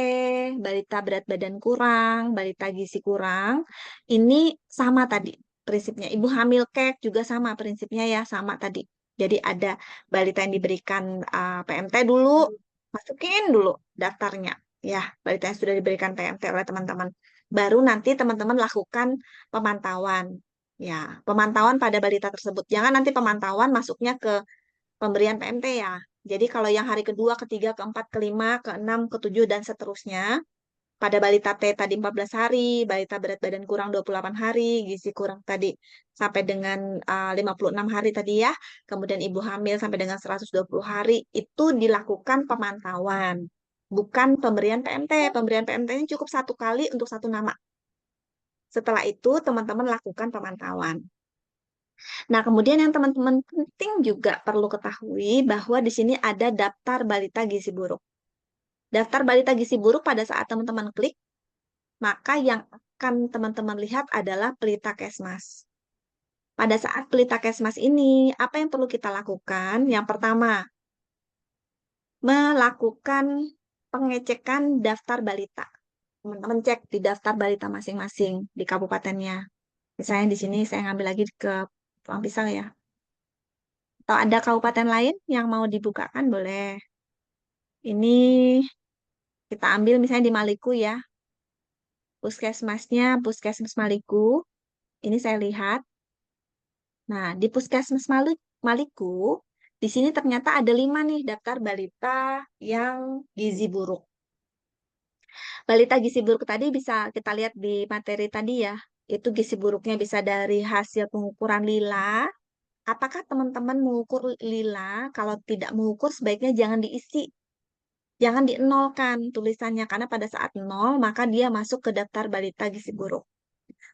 A: balita berat badan kurang, balita gizi kurang, ini sama tadi prinsipnya. Ibu hamil kek juga sama prinsipnya ya, sama tadi. Jadi ada balita yang diberikan PMT dulu, masukin dulu daftarnya. Ya, balita yang sudah diberikan PMT oleh teman-teman. Baru nanti teman-teman lakukan pemantauan. Ya, pemantauan pada balita tersebut. Jangan nanti pemantauan masuknya ke pemberian PMT ya. Jadi kalau yang hari kedua, ketiga, keempat, kelima, keenam, ketujuh, dan seterusnya, pada balita T tadi 14 hari, balita berat badan kurang 28 hari, gizi kurang tadi sampai dengan 56 hari tadi ya, kemudian ibu hamil sampai dengan 120 hari, itu dilakukan pemantauan. Bukan pemberian PMT. Pemberian PMT ini cukup satu kali untuk satu nama. Setelah itu, teman-teman lakukan pemantauan. Nah, kemudian yang teman-teman penting juga perlu ketahui bahwa di sini ada daftar balita gizi buruk. Daftar balita gizi buruk pada saat teman-teman klik, maka yang akan teman-teman lihat adalah pelita Kesmas. Pada saat pelita Kesmas ini, apa yang perlu kita lakukan? Yang pertama, melakukan pengecekan daftar balita. Teman-teman cek di daftar balita masing-masing di kabupatennya. Misalnya di sini saya ngambil lagi ke Pulang Pisang ya. Atau ada kabupaten lain yang mau dibukakan, boleh. Ini kita ambil misalnya di Maluku ya. Puskesmasnya Puskesmas Maluku. Ini saya lihat. Nah, di Puskesmas Maluku, di sini ternyata ada 5 nih daftar balita yang gizi buruk. Balita gizi buruk tadi bisa kita lihat di materi tadi ya. Itu gizi buruknya bisa dari hasil pengukuran lila. Apakah teman-teman mengukur lila? Kalau tidak mengukur, sebaiknya jangan diisi. Jangan dienolkan tulisannya, karena pada saat nol, maka dia masuk ke daftar balita gizi buruk.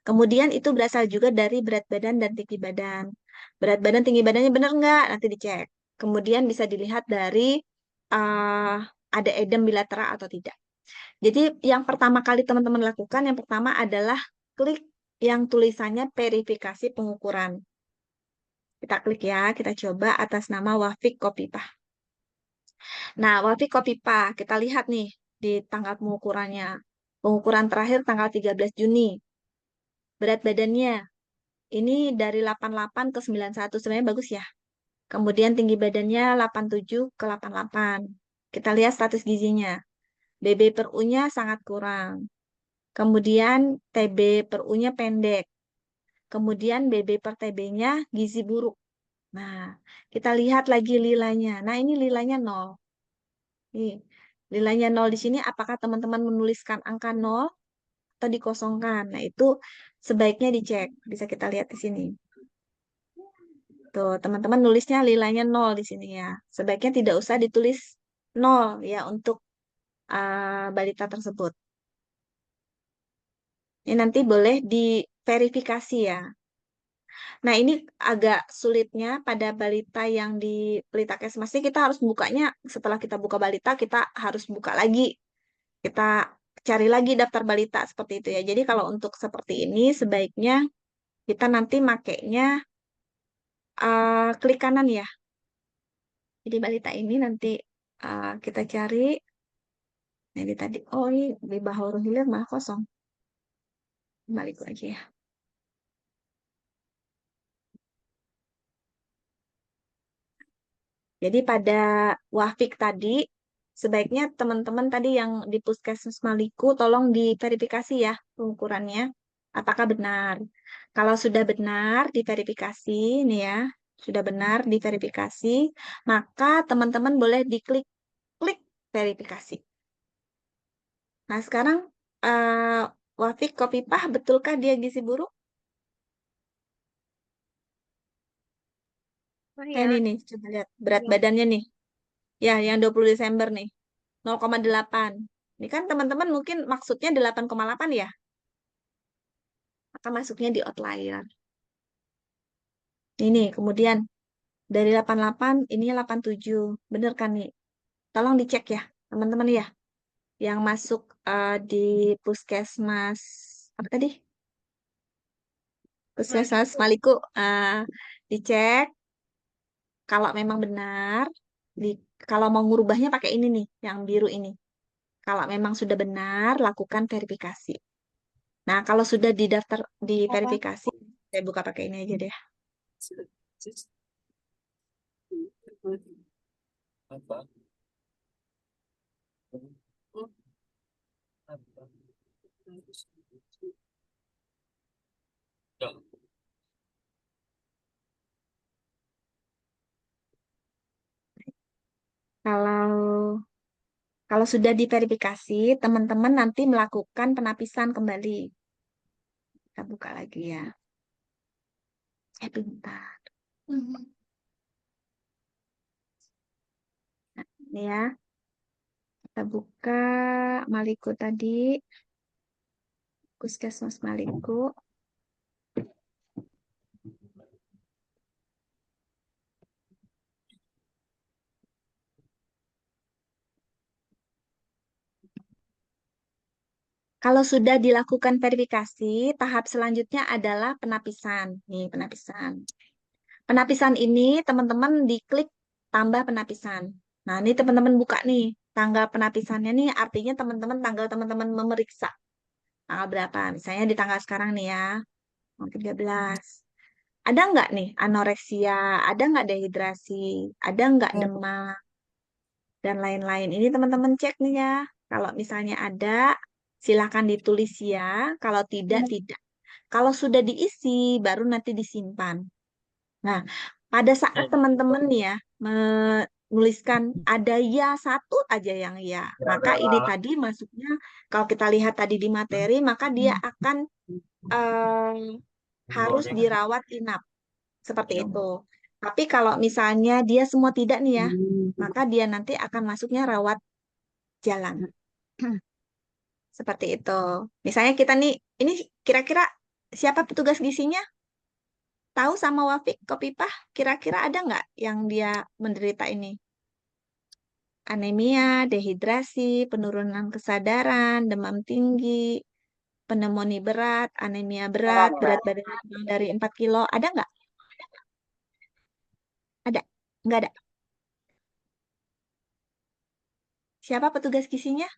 A: Kemudian itu berasal juga dari berat badan dan tinggi badan. Berat badan, tinggi badannya benar nggak? Nanti dicek. Kemudian bisa dilihat dari uh, ada edem bilateral atau tidak. Jadi yang pertama kali teman-teman lakukan, yang pertama adalah klik yang tulisannya verifikasi pengukuran. Kita klik ya, kita coba atas nama Wafik Kopipah. Nah, Wafik Kopipah, kita lihat nih di tanggal pengukurannya. Pengukuran terakhir tanggal 13 Juni. Berat badannya ini dari 88 ke 91, sebenarnya bagus ya. Kemudian tinggi badannya 87 ke 88. Kita lihat status gizinya. BB per U-nya sangat kurang. Kemudian TB per U-nya pendek. Kemudian BB per TB-nya gizi buruk. Nah, kita lihat lagi lilanya. Nah, ini lilanya 0. Nih, lilanya 0 di sini, apakah teman-teman menuliskan angka 0 atau dikosongkan? Nah, itu sebaiknya dicek. Bisa kita lihat di sini. Tuh, teman-teman nulisnya lilanya 0 di sini ya. Sebaiknya tidak usah ditulis 0 ya untuk balita tersebut. Ini nanti boleh diverifikasi ya. Nah, ini agak sulitnya pada balita yang di Pelita Kesmas ini kita harus bukanya setelah kita buka balita, kita harus buka lagi. Kita cari lagi daftar balita seperti itu ya. Jadi kalau untuk seperti ini sebaiknya kita nanti makainya klik kanan ya. Jadi balita ini nanti kita cari. Nah, ini tadi, oh ini di Baharul Hilir malah kosong. Balik lagi ya. Jadi pada Wafik tadi, sebaiknya teman-teman tadi yang di Puskesmas Maliku tolong diverifikasi ya pengukurannya. Apakah benar? Kalau sudah benar diverifikasi, nih ya, sudah benar diverifikasi, maka teman-teman boleh diklik klik verifikasi. Nah sekarang Wafik Kopipah, betulkah dia gizi buruk?
C: Oh
A: Kayak
C: ya,
A: ini nih, coba lihat berat
C: ya.
A: badannya nih. Ya, yang 20 Desember nih. 0,8. Ini kan teman-teman mungkin maksudnya 8,8 ya. Maka masuknya di outlier. Ini kemudian dari 88 ini 87. Bener kan nih? Tolong dicek ya, teman-teman ya. Yang masuk di Puskesmas apa tadi? Puskesmas Maliku. Dicek kalau memang benar di kalau mau ngurubahnya pakai ini nih, yang biru ini. Kalau memang sudah benar, lakukan verifikasi. Nah, kalau sudah didaftar di verifikasi, saya buka pakai ini aja deh. Kalau kalau sudah diverifikasi, teman-teman nanti melakukan penapisan kembali. Kita buka lagi ya. Bentar. Nah, ini ya. Kita buka Maliku tadi. Puskesmas Maliku. Kalau sudah dilakukan verifikasi, tahap selanjutnya adalah penapisan. Nih, penapisan. Penapisan ini teman-teman diklik tambah penapisan. Nah, ini teman-teman buka nih. Tanggal penapisannya nih artinya teman-teman tanggal teman-teman memeriksa. Tanggal berapa? Misalnya di tanggal sekarang nih ya, 13. Ada nggak nih anoreksia? Ada nggak dehidrasi? Ada nggak demam? Dan lain-lain. Ini teman-teman cek nih ya. Kalau misalnya ada, silakan ditulis ya. Kalau tidak, tidak. Kalau sudah diisi, baru nanti disimpan. Nah, pada saat teman-teman nih ya menuliskan ada ya satu aja yang ya, maka ini tadi masuknya kalau kita lihat tadi di materi, maka dia akan eh, harus dirawat inap seperti itu. Tapi kalau misalnya dia semua tidak nih ya, maka dia nanti akan masuknya rawat jalan. Seperti itu. Misalnya kita nih, ini kira-kira siapa petugas gizinya? Tahu sama Wafik Kopipah, kira-kira ada nggak yang dia menderita ini? Anemia, dehidrasi, penurunan kesadaran, demam tinggi, pneumonia berat, anemia berat, berat badannya kurang dari 4 kilo. Ada nggak? Ada? Nggak ada. Siapa petugas gizinya?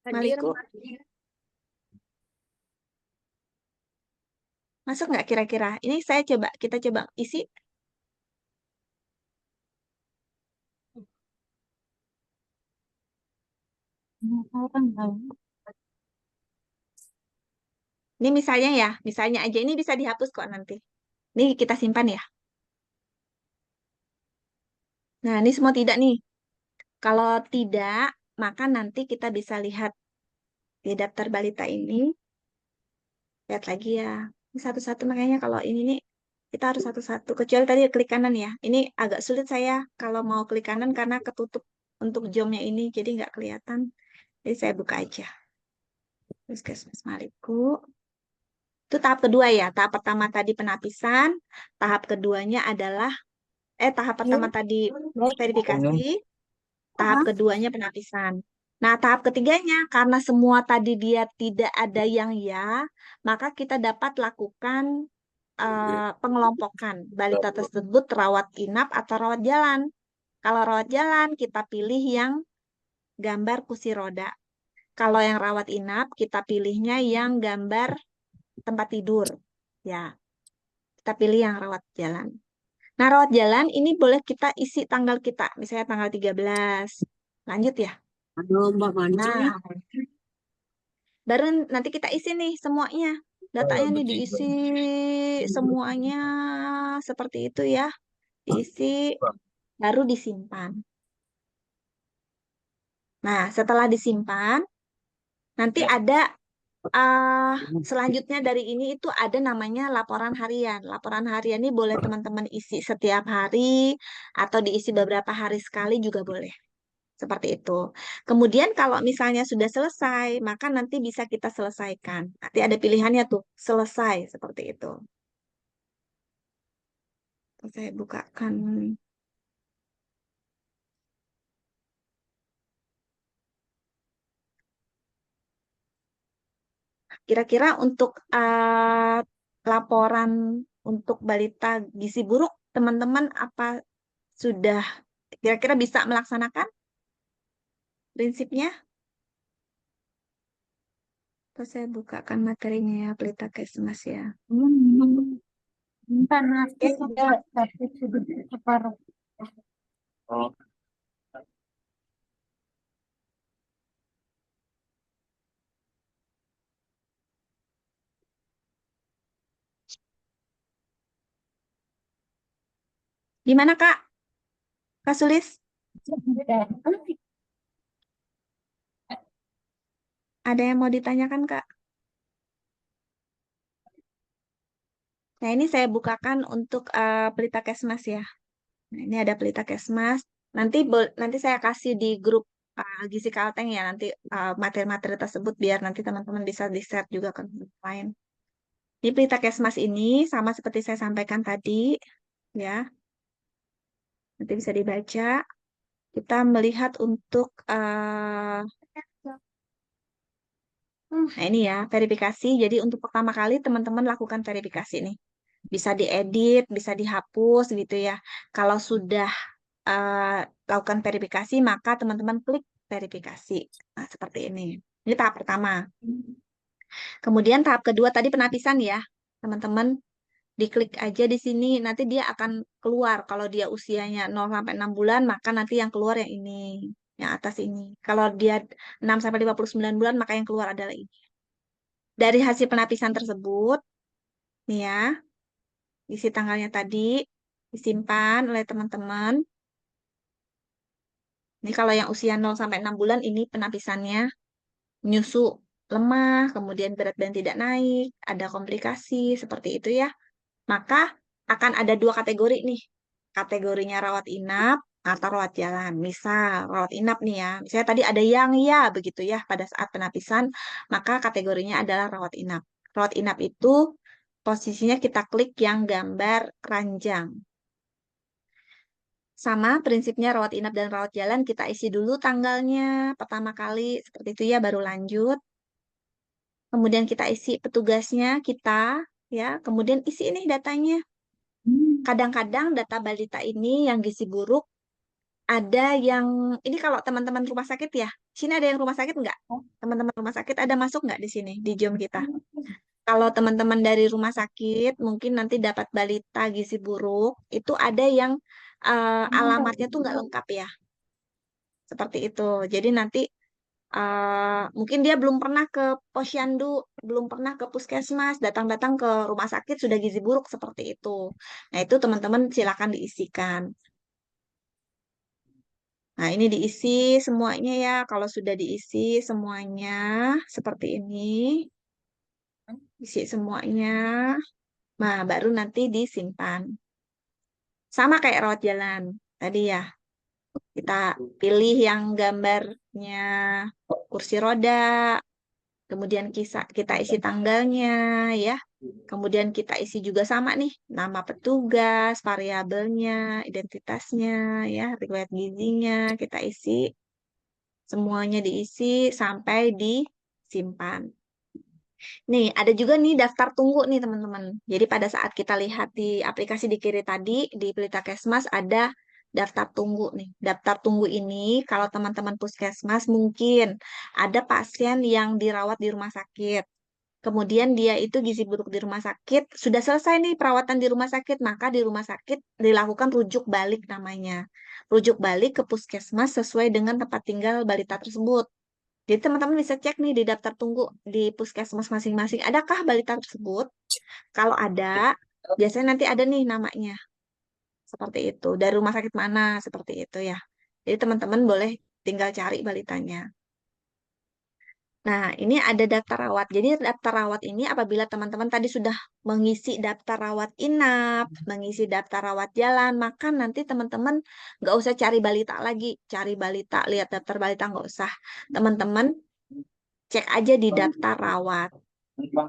C: Hadir,
A: Maliku.
C: Mbak.
A: Masuk nggak kira-kira? Ini kita coba isi. Ini misalnya ya, misalnya aja ini bisa dihapus kok nanti. Ini kita simpan ya. Nah, ini semua tidak nih. Kalau tidak, maka nanti kita bisa lihat di daftar balita ini. Lihat lagi ya. Ini satu-satu makanya kalau ini nih kita harus satu-satu. Kecuali tadi klik kanan ya. Ini agak sulit saya kalau mau klik kanan karena ketutup untuk jomnya ini jadi nggak kelihatan. Jadi saya buka aja. Puskesmas Maliku. Itu tahap kedua ya. Tahap pertama tadi penapisan, tahap keduanya adalah tahap pertama tadi verifikasi, tahap keduanya penapisan. Nah, tahap ketiganya karena semua tadi dia tidak ada yang ya, maka kita dapat lakukan pengelompokan balita tersebut rawat inap atau rawat jalan. Kalau rawat jalan, kita pilih yang gambar kursi roda. Kalau yang rawat inap, kita pilihnya yang gambar tempat tidur. Ya, kita pilih yang rawat jalan. Nah, rawat jalan ini boleh kita isi tanggal kita, misalnya tanggal 13. Lanjut ya.
D: Aduh, Mbak mancing ya.
A: Nah, baru nanti kita isi nih semuanya. Datanya nih diisi semuanya seperti itu ya. Diisi, baru disimpan. Nah, setelah disimpan, nanti ada selanjutnya dari ini itu ada namanya laporan harian. Laporan harian ini boleh teman-teman isi setiap hari atau diisi beberapa hari sekali juga boleh. Seperti itu. Kemudian kalau misalnya sudah selesai, maka nanti bisa kita selesaikan. Nanti ada pilihannya tuh, selesai seperti itu. Saya bukakan. Kira-kira untuk laporan untuk balita gizi buruk, teman-teman apa sudah kira-kira bisa melaksanakan prinsipnya? Terus saya bukakan materinya ya, Pelita Kesmas ya.
D: Entah nasi sudah tapi sudah separuh.
A: Gimana Kak? Kak Sulis? Ada yang mau ditanyakan Kak? Nah ini saya bukakan untuk Pelita Kesmas ya. Nah, ini ada Pelita Kesmas. Nanti saya kasih di grup Gizi Kalteng ya nanti materi-materi tersebut biar nanti teman-teman bisa di-share juga ke grup lain. Di Pelita Kesmas ini sama seperti saya sampaikan tadi ya. Nanti bisa dibaca. Kita melihat untuk nah ini ya verifikasi. Jadi untuk pertama kali teman-teman lakukan verifikasi nih. Bisa diedit, bisa dihapus gitu ya. Kalau sudah lakukan verifikasi, maka teman-teman klik verifikasi. Nah, seperti ini. Ini tahap pertama. Kemudian tahap kedua tadi penapisan ya. Teman-teman diklik aja di sini, nanti dia akan keluar. Kalau dia usianya 0 sampai 6 bulan, maka nanti yang keluar yang ini, yang atas ini. Kalau dia 6 sampai 59 bulan, maka yang keluar adalah ini. Dari hasil penapisan tersebut, nih ya, isi tanggalnya tadi disimpan oleh teman-teman. Ini kalau yang usia 0 sampai 6 bulan ini penapisannya nyusu lemah, kemudian berat badan tidak naik, ada komplikasi seperti itu ya. Maka akan ada dua kategori nih. Kategorinya rawat inap atau rawat jalan. Misal rawat inap nih ya. Misalnya tadi ada yang ya begitu ya pada saat penapisan, maka kategorinya adalah rawat inap. Rawat inap itu posisinya kita klik yang gambar ranjang. Sama prinsipnya rawat inap dan rawat jalan kita isi dulu tanggalnya pertama kali seperti itu ya baru lanjut. Kemudian kita isi petugasnya kita ya, kemudian isi ini datanya. Kadang-kadang data balita ini yang gizi buruk ada yang ini kalau teman-teman rumah sakit ya. Sini ada yang rumah sakit nggak? Teman-teman rumah sakit ada masuk nggak di sini di Zoom kita? Kalau teman-teman dari rumah sakit mungkin nanti dapat balita gizi buruk itu ada yang alamatnya tuh nggak lengkap ya. Seperti itu. Jadi nanti mungkin dia belum pernah ke posyandu, belum pernah ke puskesmas, datang-datang ke rumah sakit sudah gizi buruk seperti itu. Nah, itu teman-teman silakan diisikan. Nah, ini diisi semuanya ya. Kalau sudah diisi semuanya seperti ini, isi semuanya. Nah, baru nanti disimpan. Sama kayak rawat jalan tadi ya. Kita pilih yang gambarnya kursi roda, Kemudian kita isi tanggalnya ya. Kemudian kita isi juga sama nih, nama petugas, variabelnya, identitasnya ya, riwayat gizinya, kita isi semuanya diisi sampai disimpan. Nih, ada juga nih daftar tunggu nih teman-teman. Jadi pada saat kita lihat di aplikasi di kiri tadi, di Pelita Kesmas ada daftar tunggu nih. Daftar tunggu ini kalau teman-teman puskesmas mungkin ada pasien yang dirawat di rumah sakit. Kemudian dia itu gizi buruk di rumah sakit, sudah selesai nih perawatan di rumah sakit, maka di rumah sakit dilakukan rujuk balik namanya. Rujuk balik ke puskesmas sesuai dengan tempat tinggal balita tersebut. Jadi teman-teman bisa cek nih di daftar tunggu di puskesmas masing-masing, adakah balita tersebut? Kalau ada, biasanya nanti ada nih namanya. Seperti itu. Dari rumah sakit mana? Seperti itu ya. Jadi teman-teman boleh tinggal cari balitanya. Nah, ini ada daftar rawat. Jadi daftar rawat ini apabila teman-teman tadi sudah mengisi daftar rawat inap, mengisi daftar rawat jalan, maka nanti teman-teman nggak usah cari balita lagi. Cari balita, lihat daftar balita nggak usah. Teman-teman cek aja di daftar rawat.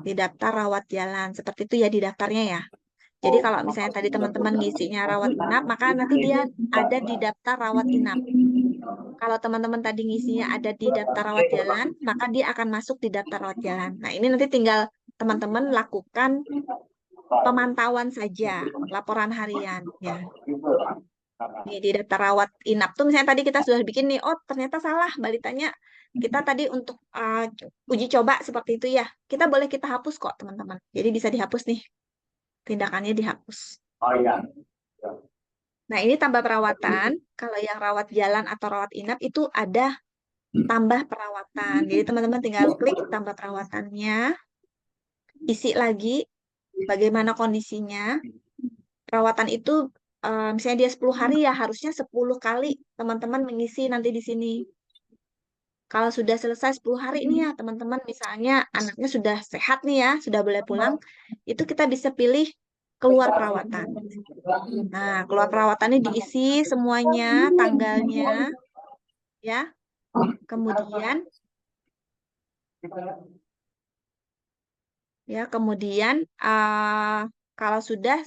A: Di daftar rawat jalan. Seperti itu ya di daftarnya ya. Jadi kalau misalnya tadi teman-teman ngisinya rawat inap, maka nanti dia ada di daftar rawat inap. Kalau teman-teman tadi ngisinya ada di daftar rawat jalan, maka dia akan masuk di daftar rawat jalan. Nah, ini nanti tinggal teman-teman lakukan pemantauan saja, laporan harian ya. Nih, di daftar rawat inap tuh misalnya tadi kita sudah bikin nih, oh ternyata salah balitanya. Kita tadi untuk uji coba seperti itu ya. Kita hapus kok teman-teman. Jadi bisa dihapus nih, tindakannya dihapus. Nah, ini tambah perawatan. Kalau yang rawat jalan atau rawat inap itu ada tambah perawatan. Jadi teman-teman tinggal klik tambah perawatannya, isi lagi bagaimana kondisinya. Perawatan itu misalnya dia 10 hari ya harusnya 10 kali teman-teman mengisi nanti di sini. Kalau sudah selesai 10 hari ini ya teman-teman, misalnya anaknya sudah sehat nih ya, sudah boleh pulang, itu kita bisa pilih keluar perawatan. Nah, keluar perawatannya diisi semuanya, tanggalnya ya. Kemudian kemudian kalau sudah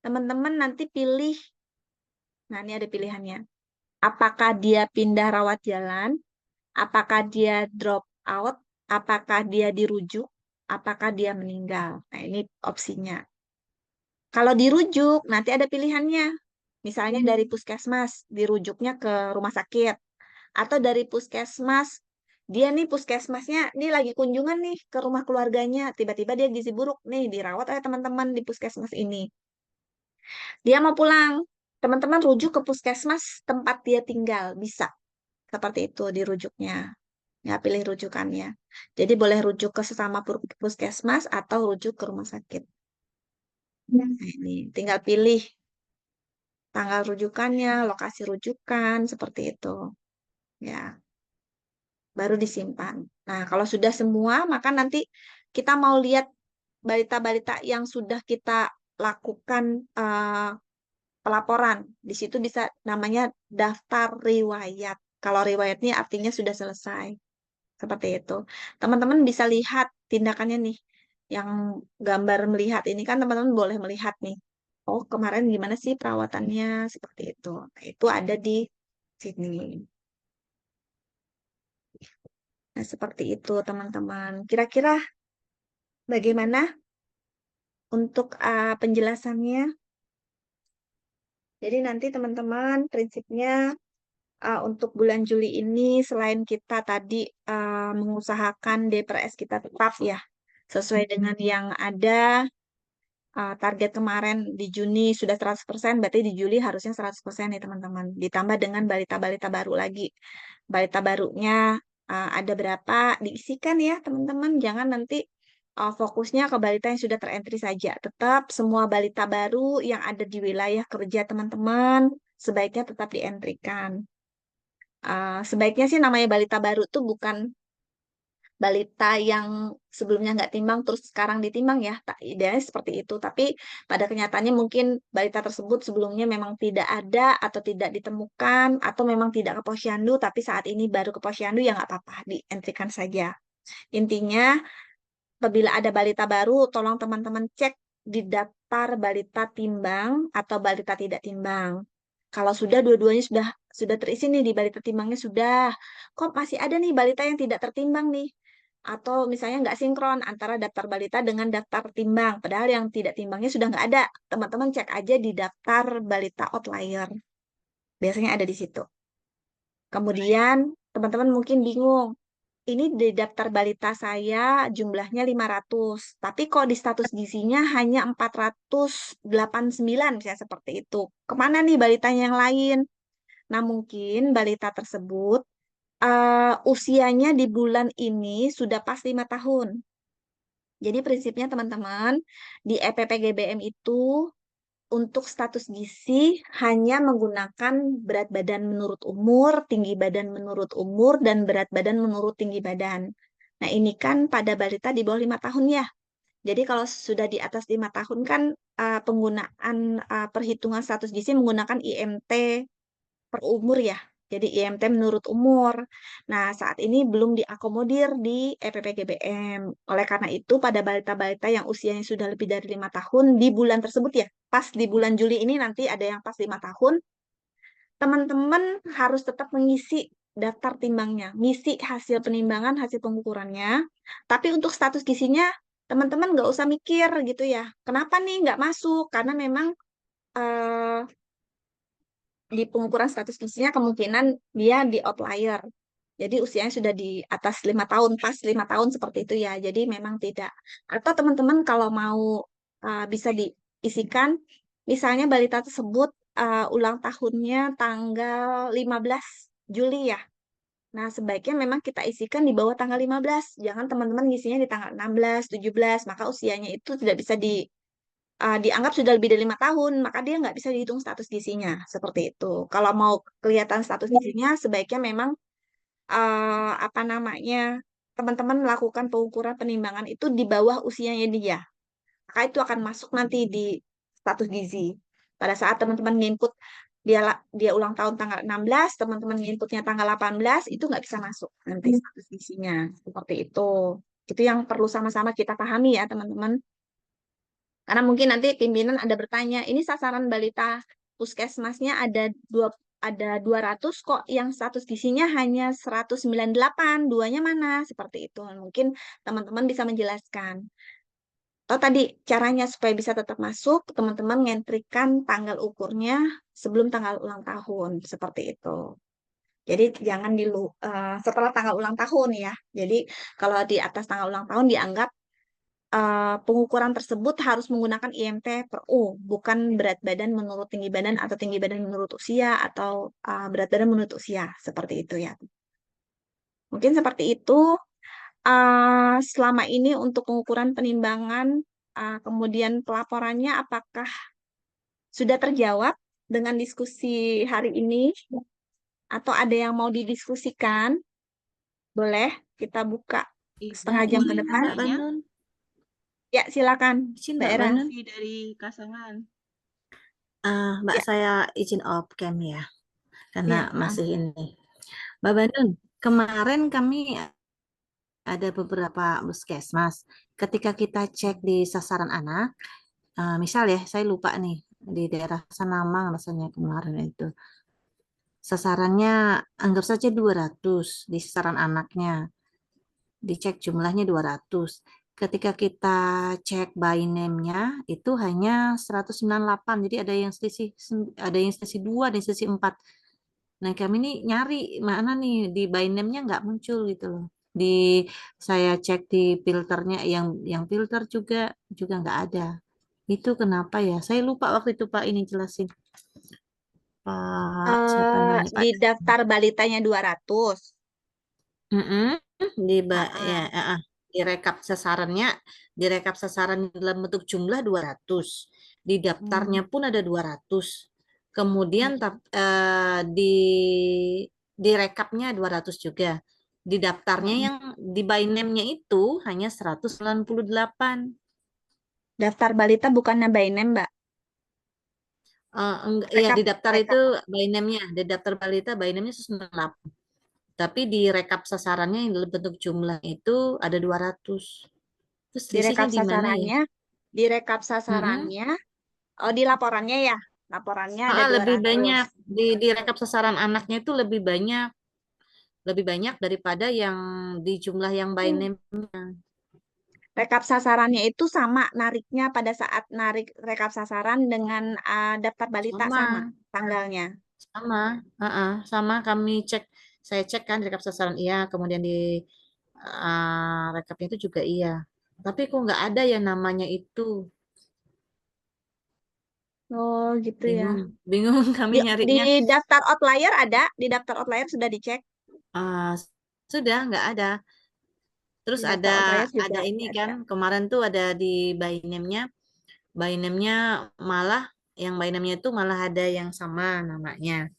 A: teman-teman nanti pilih, nah ini ada pilihannya. Apakah dia pindah rawat jalan, apakah dia drop out, apakah dia dirujuk, apakah dia meninggal. Nah ini opsinya. Kalau dirujuk nanti ada pilihannya. Misalnya dari puskesmas, dirujuknya ke rumah sakit. Atau dari puskesmas, dia nih puskesmasnya, ini lagi kunjungan nih ke rumah keluarganya. Tiba-tiba dia gizi buruk nih, dirawat oleh teman-teman di puskesmas ini. Dia mau pulang, teman-teman rujuk ke puskesmas tempat dia tinggal, bisa. Seperti itu dirujuknya. Ya, pilih rujukannya. Jadi boleh rujuk ke sesama puskesmas atau rujuk ke rumah sakit. Nah, ini tinggal pilih tanggal rujukannya, lokasi rujukan, seperti itu. Ya, baru disimpan. Nah, kalau sudah semua, maka nanti kita mau lihat balita-balita yang sudah kita lakukan pelaporan. Di situ bisa namanya daftar riwayat. Kalau riwayat ini artinya sudah selesai. Seperti itu. Teman-teman bisa lihat tindakannya nih. Yang gambar melihat ini kan teman-teman boleh melihat nih. Oh, kemarin gimana sih perawatannya? Seperti itu. Nah, itu ada di sini. Nah, seperti itu teman-teman. Kira-kira bagaimana untuk penjelasannya? Jadi nanti teman-teman prinsipnya untuk bulan Juli ini selain kita tadi mengusahakan DPRS kita tetap ya sesuai dengan yang ada, target kemarin di Juni sudah 100%, berarti di Juli harusnya 100% nih teman-teman. Ditambah dengan balita-balita baru lagi. Balita barunya ada berapa diisikan ya teman-teman. Jangan nanti fokusnya ke balita yang sudah terentry saja. Tetap semua balita baru yang ada di wilayah kerja teman-teman sebaiknya tetap dientrikan. Sebaiknya sih namanya balita baru tuh bukan balita yang sebelumnya nggak timbang terus sekarang ditimbang ya. Idealnya seperti itu. Tapi pada kenyataannya mungkin balita tersebut sebelumnya memang tidak ada atau tidak ditemukan atau memang tidak ke posyandu tapi saat ini baru ke posyandu ya nggak apa-apa dientrikan saja. Intinya, apabila ada balita baru, tolong teman-teman cek di daftar balita timbang atau balita tidak timbang. Kalau sudah dua-duanya sudah terisi nih di balita timbangnya sudah, kok masih ada nih balita yang tidak tertimbang nih? Atau misalnya nggak sinkron antara daftar balita dengan daftar timbang, padahal yang tidak timbangnya sudah nggak ada. Teman-teman cek aja di daftar balita outlier. Biasanya ada di situ. Kemudian teman-teman mungkin bingung, ini di daftar balita saya jumlahnya 500, tapi kok di status gizinya hanya 489, ya seperti itu. Kemana nih balitanya yang lain? Nah, mungkin balita tersebut usianya di bulan ini sudah pas 5 tahun. Jadi prinsipnya teman-teman, di EPPGBM itu untuk status gizi hanya menggunakan berat badan menurut umur, tinggi badan menurut umur, dan berat badan menurut tinggi badan. Nah, ini kan pada balita di bawah 5 tahun ya. Jadi kalau sudah di atas 5 tahun kan penggunaan perhitungan status gizi menggunakan IMT per umur ya. Jadi IMT menurut umur. Nah, saat ini belum diakomodir di EPPGBM. Oleh karena itu, pada balita-balita yang usianya sudah lebih dari 5 tahun di bulan tersebut ya, pas di bulan Juli ini nanti ada yang pas 5 tahun, teman-teman harus tetap mengisi daftar timbangnya, ngisi hasil penimbangan, hasil pengukurannya. Tapi untuk status gizinya, teman-teman nggak usah mikir gitu ya. Kenapa nih nggak masuk? Karena memang eh, di pengukuran status gizinya kemungkinan dia di outlier. Jadi usianya sudah di atas 5 tahun, pas 5 tahun seperti itu ya. Jadi memang tidak. Atau teman-teman kalau mau bisa diisikan, misalnya balita tersebut ulang tahunnya tanggal 15 Juli ya. Nah, sebaiknya memang kita isikan di bawah tanggal 15. Jangan teman-teman ngisinya di tanggal 16, 17, maka usianya itu tidak bisa dianggap sudah lebih dari 5 tahun, maka dia nggak bisa dihitung status gizinya. Seperti itu. Kalau mau kelihatan status gizinya, sebaiknya memang apa namanya, teman-teman melakukan pengukuran penimbangan itu di bawah usianya dia. Maka itu akan masuk nanti di status gizi. Pada saat teman-teman nginput dia ulang tahun tanggal 16, teman-teman nginputnya tanggal 18, itu nggak bisa masuk nanti status gizinya. Seperti itu. Itu yang perlu sama-sama kita pahami ya, teman-teman. Karena mungkin nanti pimpinan ada bertanya, ini sasaran balita puskesmasnya ada 200 kok yang status gizinya hanya 198, duanya mana? Seperti itu. Mungkin teman-teman bisa menjelaskan. Atau tadi caranya supaya bisa tetap masuk, teman-teman ngentrikan tanggal ukurnya sebelum tanggal ulang tahun. Seperti itu. Jadi jangan setelah tanggal ulang tahun ya. Jadi kalau di atas tanggal ulang tahun dianggap pengukuran tersebut harus menggunakan IMT per U, bukan berat badan menurut tinggi badan atau tinggi badan menurut usia atau berat badan menurut usia, seperti itu ya. Mungkin seperti itu. Selama ini untuk pengukuran penimbangan, kemudian pelaporannya apakah sudah terjawab dengan diskusi hari ini atau ada yang mau didiskusikan? Boleh kita buka setengah jam ke depan.
E: Mbak Banun,
A: Ya, silakan,
E: izin
A: Mbak
E: Mbak
A: Era.
E: Banun dari Kasangan. Mbak
A: Ya,
E: saya izin off cam ya, karena
A: ya, maaf.
E: masih ini. Mbak Banun, kemarin kami ada beberapa puskesmas. Ketika kita cek di sasaran anak, misal ya, saya lupa nih di daerah Sanamang rasanya kemarin itu. Sasarannya anggap saja 200 di sasaran anaknya. Dicek jumlahnya 200. Ketika kita cek by name-nya itu hanya 198. Jadi ada yang selisih 2, ada yang selisih 4. Nah, kami ini nyari mana nih di by name-nya nggak muncul gitu loh. Di saya cek di filternya yang filter juga nggak ada. Itu kenapa ya? Saya lupa waktu itu Pak ini jelasin. Pak siapa namanya Pak?
A: Di daftar balitanya 200.
E: Mm-mm.
A: Ah,
E: Ya,
A: ah.
E: direkap sasarannya, direkap sasaran dalam bentuk jumlah 200. Di daftarnya
A: Hmm,
E: pun ada 200. Kemudian
A: hmm.
E: direkapnya 200 juga. Di daftarnya
A: Mm-mm.
E: yang di by name-nya itu hanya 198.
A: Daftar balita bukannya by name, Mbak.
E: Enggak, ya
A: Rekap,
E: di daftar itu
A: rekap.
E: by name-nya, di daftar balita by name-nya 198. Tapi di rekap sasarannya yang dalam bentuk jumlah itu ada 200. Terus
A: Di rekap
E: selisihnya di mana ya?
A: di rekap sasarannya, oh di laporannya ya, laporannya ada
E: Lebih
A: 200.
E: banyak di rekap sasaran anaknya itu lebih banyak daripada yang di jumlah yang by name.
A: Rekap sasarannya itu sama nariknya pada saat narik rekap sasaran dengan daftar balita sama
E: Sama,
A: tanggalnya.
E: sama, sama kami cek, saya cek kan di rekap sasaran iya, kemudian di rekapnya itu juga iya. Tapi kok nggak ada yang namanya itu,
A: Oh gitu ya.
E: bingung, bingung kami
A: Di
E: nyarinya.
A: daftar outlier ada, di daftar outlier sudah dicek.
E: Ah, sudah nggak ada. Terus
A: Di daftar outlier juga
E: ada ini
A: nggak
E: kan
A: ada.
E: kemarin tuh ada di by name-nya malah yang by name-nya itu malah ada yang sama namanya.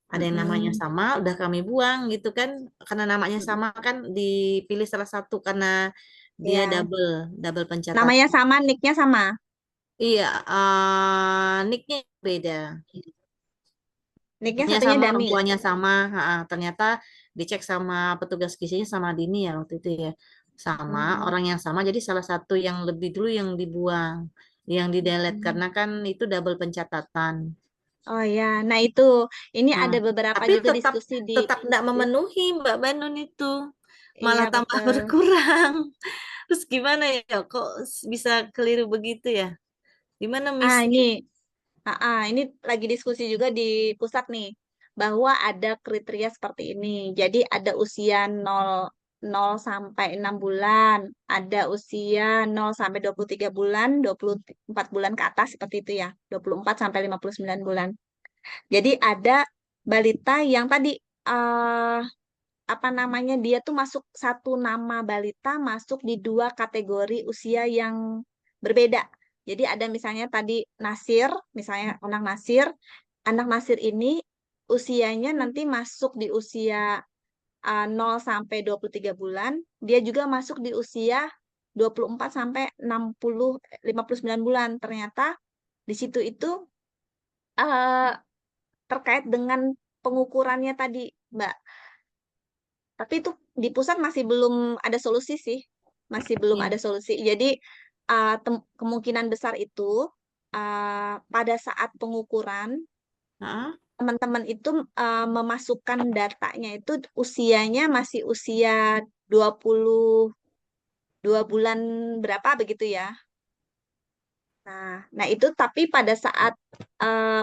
E: Ada yang namanya
A: Mm-mm.
E: sama, udah kami buang gitu kan. Karena namanya
A: Mm-mm.
E: sama kan dipilih salah satu karena dia
A: Ya,
E: double pencatat.
A: namanya sama, nicknya sama.
E: Iya, nicknya beda.
A: Nicknya
E: Nicknya
A: satunya
E: sama, orang
A: Dami.
E: tuanya sama. Ternyata dicek sama petugas gizinya sama Dini ya waktu itu ya. Sama,
A: Mm-mm.
E: orang yang sama. Jadi salah satu yang lebih dulu yang dibuang, yang di delete
A: Mm.
E: karena kan itu double pencatatan.
A: Oh ya, nah itu ini
E: Nah,
A: ada beberapa
E: tapi
A: juga diskusi di.
E: tetap tidak
A: di-
E: memenuhi Mbak Banun itu.
A: Iya
E: Malah tambah
A: betul.
E: berkurang. Terus gimana ya? Kok bisa keliru begitu ya? Di mana misi?
A: Ini lagi diskusi juga di pusat nih, bahwa ada kriteria seperti ini. Jadi ada usia 0 sampai 6 bulan, ada usia 0 sampai 23 bulan, 24 bulan ke atas seperti itu ya, 24 sampai 59 bulan. Jadi ada balita yang tadi eh apa namanya dia tuh masuk satu nama balita masuk di dua kategori usia yang berbeda. Jadi ada misalnya tadi Nasir, misalnya anak Nasir ini usianya nanti masuk di usia 0 sampai 23 bulan, dia juga masuk di usia 24 sampai 59 bulan. Ternyata di situ itu eh, terkait dengan pengukurannya tadi, Mbak. Tapi itu di pusat masih belum ada solusi sih, masih belum
E: Iya.
A: ada solusi. Jadi kemungkinan besar itu pada saat pengukuran
E: Hah?
A: teman-teman itu memasukkan datanya itu usianya masih usia 22 bulan berapa begitu ya. Nah itu tapi pada saat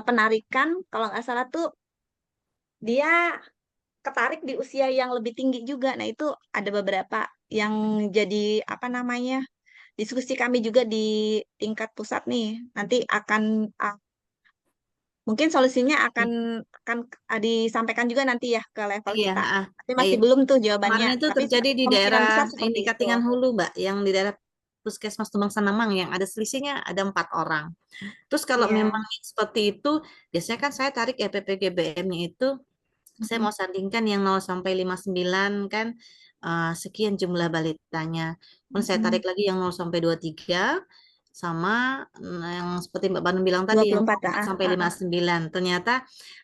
A: penarikan kalau nggak salah tuh dia ketarik di usia yang lebih tinggi juga. Nah, itu ada beberapa yang jadi apa namanya? Diskusi kami juga di tingkat pusat nih. Nanti akan mungkin solusinya akan disampaikan juga nanti ya ke level
E: Iya,
A: kita.
E: ah,
A: Tapi masih
E: iya.
A: belum tuh jawabannya.
E: Kemarin itu
A: Tapi
E: terjadi di
A: kemungkinan
E: daerah
A: besar seperti
E: ini
A: itu.
E: Katingan Hulu, Mbak, yang di daerah Puskesmas Tumbang Sanamang yang ada selisihnya ada 4 orang. Terus kalau
A: Ya.
E: memang seperti itu, biasanya kan saya tarik ya PPGBM-nya itu, saya
A: Mm-mm.
E: mau sandingkan yang 0 sampai 59 kan sekian jumlah balitanya. Kemudian saya tarik
A: Mm-mm.
E: lagi yang 0 sampai 23 sama yang seperti Mbak Banu bilang tadi yang
A: 24
E: 0 sampai 59. Ternyata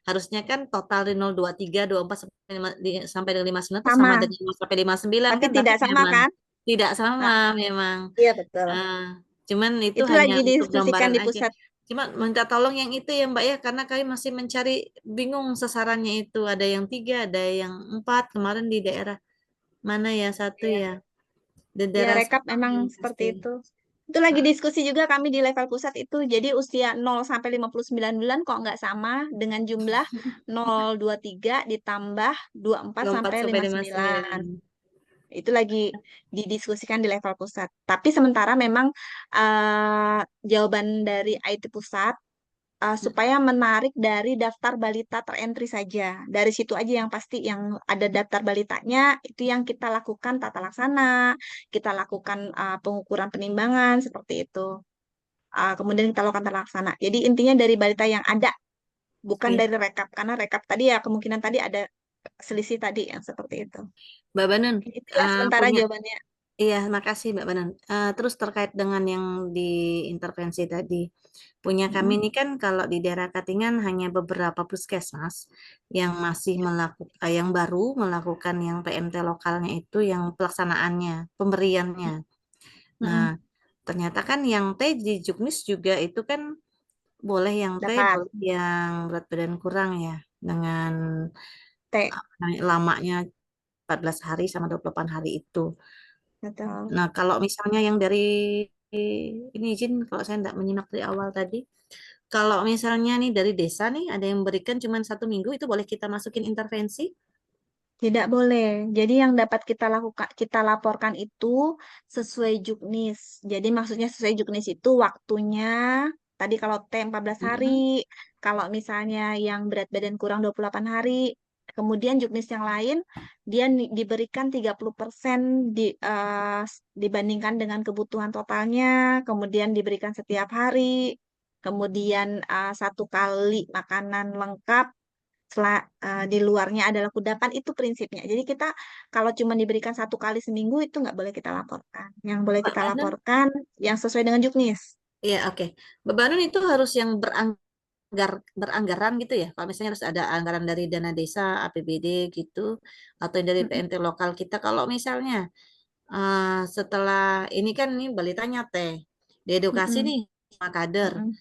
E: harusnya kan total di 0, 23, 24 sampai 5, sampai dengan 59 itu sama
A: sama,
E: dengan 0 sampai 59
A: tapi
E: kan, tapi
A: tidak sama
E: memang
A: kan?
E: tidak sama
A: Ah,
E: memang.
A: iya betul.
E: Ah, cuman itu
A: Itu
E: hanya
A: lagi
E: untuk
A: diskusikan
E: gambaran
A: di
E: aja.
A: pusat.
E: Cuma minta tolong yang itu ya Mbak ya, karena kami masih mencari bingung sasarannya itu. Ada yang 3, ada yang 4. Kemarin di daerah mana ya satu
A: Ya.
E: ya? Di
A: Ya,
E: daerah
A: rekap
E: Sabang
A: memang
E: yang
A: seperti
E: pasti.
A: itu. Itu lagi diskusi juga kami di level pusat itu. Jadi usia 0 sampai 59 bulan kok nggak sama dengan jumlah 023 ditambah 24
E: 24
A: sampai
E: sampai
A: 59.
E: 59.
A: Itu lagi didiskusikan di level pusat. Tapi sementara memang jawaban dari IT pusat supaya menarik dari daftar balita terentry saja. Dari situ aja yang pasti yang ada daftar balitanya itu yang kita lakukan tata laksana, kita lakukan pengukuran penimbangan seperti itu. Kemudian kita lakukan tata laksana. Jadi intinya dari balita yang ada, bukan
E: Iya,
A: dari rekap karena rekap tadi ya kemungkinan tadi ada selisih tadi yang seperti itu.
E: Mbak Banun
A: Itu ya sementara
E: punya.
A: jawabannya.
E: Iya, makasih Mbak Banun. Terus terkait dengan yang diintervensi tadi, Punya kami
A: Mm-mm.
E: ini kan kalau di daerah Katingan hanya beberapa puskesmas yang masih melakukan, yang baru melakukan yang PMT lokalnya itu yang pelaksanaannya, pemberiannya. Nah,
A: Mm-mm.
E: ternyata kan yang T di Juknis juga itu kan boleh yang T,
A: Dapat
E: boleh yang berat badan kurang ya, dengan
A: T.
E: lamanya 14 hari sama 28 hari itu.
A: Betul.
E: Nah, kalau misalnya yang dari ini izin kalau saya tidak menyimak dari awal tadi, kalau misalnya nih dari desa nih ada yang memberikan cuma 1 minggu itu boleh kita masukin intervensi?
A: Tidak boleh. Jadi yang dapat kita lakukan, kita laporkan itu sesuai juknis. Jadi maksudnya sesuai juknis itu waktunya, tadi kalau T 14 hari,
E: Mm-mm.
A: kalau misalnya yang berat badan kurang 28 hari, kemudian juknis yang lain, dia diberikan 30% dibandingkan dengan kebutuhan totalnya, kemudian diberikan setiap hari, kemudian 1 kali makanan lengkap, di luarnya adalah kudapan, itu prinsipnya. Jadi kita kalau cuma diberikan 1 kali seminggu itu nggak boleh kita laporkan. Yang boleh
E: Mbak
A: kita
E: Banun,
A: laporkan yang sesuai dengan juknis.
E: ya oke. Mbak Banun itu harus yang beranggaran gitu ya. Kalau misalnya harus ada anggaran dari dana desa, APBD gitu, atau dari
A: Mm-mm,
E: PMT lokal kita. Kalau misalnya setelah ini kan nih balitanya teh, diedukasi
A: mm-mm,
E: nih sama kader.
A: mm-mm.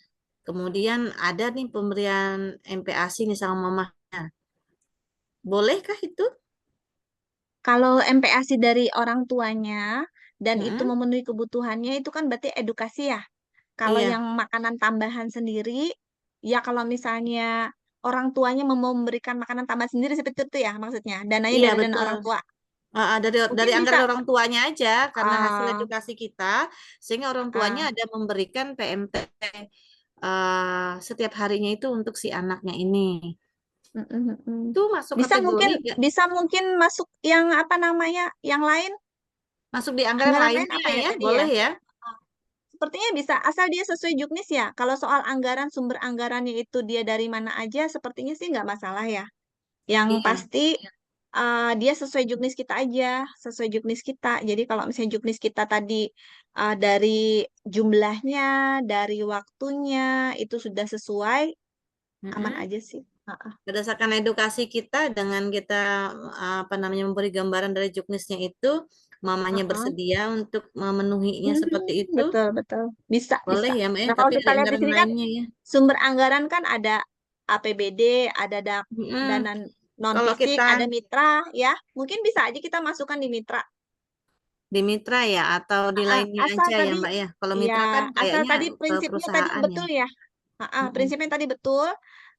E: Kemudian ada nih pemberian MPASI nih sama mamahnya. Bolehkah itu?
A: Kalau MPASI dari orang tuanya dan itu
E: Mm-mm.
A: memenuhi kebutuhannya itu kan berarti edukasi ya. Kalau
E: Iya,
A: yang makanan tambahan sendiri, ya kalau misalnya orang tuanya mau memberikan makanan tambahan sendiri seperti itu ya maksudnya. Dananya
E: iya
A: dari dana
E: betul.
A: orang tua.
E: Dari
A: Mungkin bisa
E: anggaran orang tuanya aja karena hasil
A: uh,
E: edukasi kita, sehingga orang tuanya
A: uh,
E: ada memberikan PMT setiap harinya itu untuk si anaknya ini.
A: mm, mm, mm.
E: Itu masuk
A: Bisa mungkin
E: kategori nggak?
A: masuk yang apa namanya yang lain,
E: Masuk di anggaran
A: anggaran lain
E: lainnya
A: apa ya
E: ya,
A: tadi ya.
E: boleh ya?
A: Sepertinya bisa asal dia sesuai juknis ya. Kalau soal anggaran, sumber anggarannya itu dia dari mana aja sepertinya sih nggak masalah ya. Yang
E: Iya.
A: pasti dia sesuai juknis kita aja, sesuai juknis kita. Jadi kalau misalnya juknis kita tadi dari jumlahnya, dari waktunya itu sudah sesuai, aman
E: Mm-mm.
A: aja sih. Heeh.
E: Berdasarkan edukasi kita dengan kita apa namanya memberi gambaran dari juknisnya itu, mamanya
A: Heeh.
E: bersedia untuk memenuhinya seperti itu,
A: Betul, betul. Bisa,
E: boleh
A: bisa.
E: ya Mbak ya,
A: Nah, kalau
E: tapi
A: kita
E: dari
A: lihat di
E: anggaran
A: sini kan
E: lainnya ya.
A: sumber anggaran kan ada APBD, ada
E: Mm-mm.
A: dana non
E: Kalau
A: fisik,
E: kita
A: ada mitra, ya. Mungkin bisa aja kita masukkan di mitra.
E: di mitra ya atau di lainnya
A: Asal
E: aja ya
A: tadi,
E: Mbak ya. Kalau
A: ya,
E: mitra kan
A: asal
E: kayaknya
A: tadi
E: ke
A: prinsipnya tadi
E: perusahaan ya.
A: betul ya.
E: Mm-mm.
A: Prinsipnya tadi betul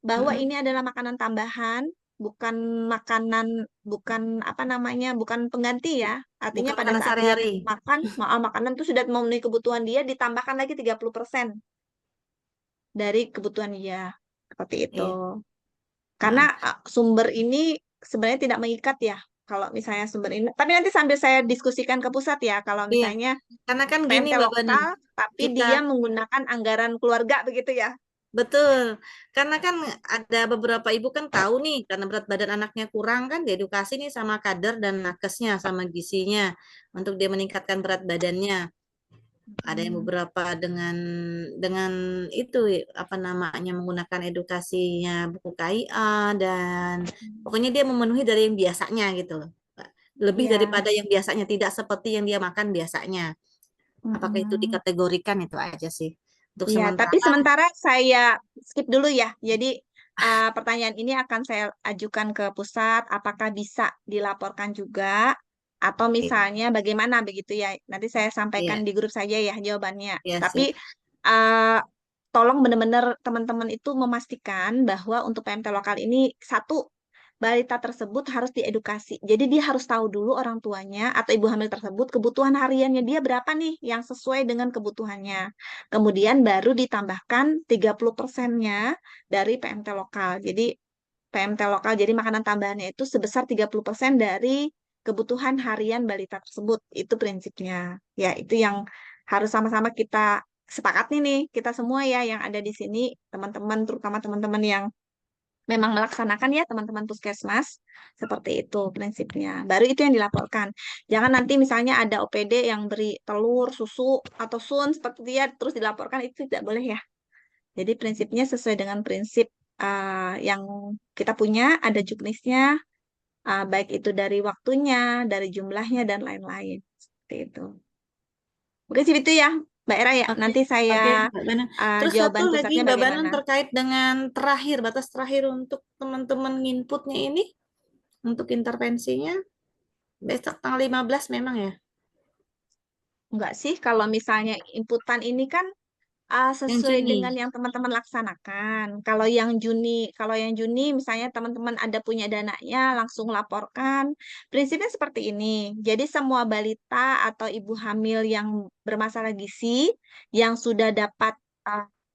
A: bahwa ini
E: Mm-mm.
A: adalah makanan tambahan, bukan makanan, bukan apa namanya, bukan pengganti ya. Artinya
E: Bukan
A: pada
E: makanan
A: saat dia
E: sehari-hari.
A: makan, makanan itu sudah memenuhi kebutuhan dia, ditambahkan lagi 30% dari kebutuhan dia. Seperti itu.
E: Iya.
A: Karena
E: Heeh.
A: sumber ini sebenarnya tidak mengikat ya. Kalau misalnya sumber ini, tapi nanti sambil saya diskusikan ke pusat ya. Kalau
E: Iya.
A: misalnya
E: Karena kan gini
A: PMT
E: Mbak Banun,
A: lokal, tapi
E: kita
A: dia menggunakan anggaran keluarga begitu ya.
E: betul, karena kan ada beberapa ibu kan tahu nih, karena berat badan anaknya kurang kan diedukasi nih sama kader dan nakesnya, sama gisinya, untuk dia meningkatkan berat badannya. Ada yang
A: Hmm.
E: beberapa dengan itu apa namanya menggunakan edukasinya buku KIA dan pokoknya dia memenuhi dari yang biasanya gitu loh. Lebih
A: Ya,
E: daripada yang biasanya, tidak seperti yang dia makan biasanya. Apakah itu
A: mm-mm.
E: dikategorikan itu aja sih. Untuk
A: Iya, tapi
E: sementara,
A: sementara saya skip dulu ya. Jadi pertanyaan ini akan saya ajukan ke pusat, apakah bisa dilaporkan juga, atau
E: iya,
A: misalnya bagaimana begitu ya. Nanti saya sampaikan
E: iya,
A: di grup saja ya jawabannya.
E: iya
A: Tapi
E: siap.
A: uh, tolong benar-benar teman-teman itu memastikan bahwa untuk PMT lokal ini satu, balita tersebut harus diedukasi. Jadi dia harus tahu dulu orang tuanya atau ibu hamil tersebut kebutuhan hariannya dia berapa nih yang sesuai dengan kebutuhannya. Kemudian baru ditambahkan 30%-nya dari PMT lokal. Jadi PMT lokal, jadi makanan tambahannya itu sebesar 30% dari kebutuhan harian balita tersebut. Itu prinsipnya. Ya, itu yang harus sama-sama kita sepakati nih, kita semua ya yang ada di sini, teman-teman, terutama teman-teman yang memang melaksanakan ya teman-teman puskesmas, seperti itu prinsipnya. Baru itu yang dilaporkan. Jangan nanti misalnya ada OPD yang beri telur, susu, atau sun seperti dia terus dilaporkan, itu tidak boleh ya. Jadi prinsipnya sesuai dengan prinsip yang kita punya, ada juknisnya, baik itu dari waktunya, dari jumlahnya, dan lain-lain. Seperti itu. Mungkin segitu ya, Mbak Era ya.
E: Oke,
A: Nanti saya
E: oke, Mbak Bana. Terus satu
A: jawaban
E: lagi,
A: pusatnya
E: Mbak Bana,
A: bagaimana.
E: terkait dengan terakhir, batas terakhir untuk teman-teman nginputnya ini, untuk intervensinya, besok tanggal 15 memang ya?
A: Enggak sih, kalau misalnya inputan ini kan
E: Yang
A: sesuai
E: Juni.
A: dengan yang teman-teman laksanakan. Kalau yang Juni misalnya teman-teman ada punya dananya, langsung laporkan. Prinsipnya seperti ini. Jadi semua balita atau ibu hamil yang bermasalah gizi yang sudah dapat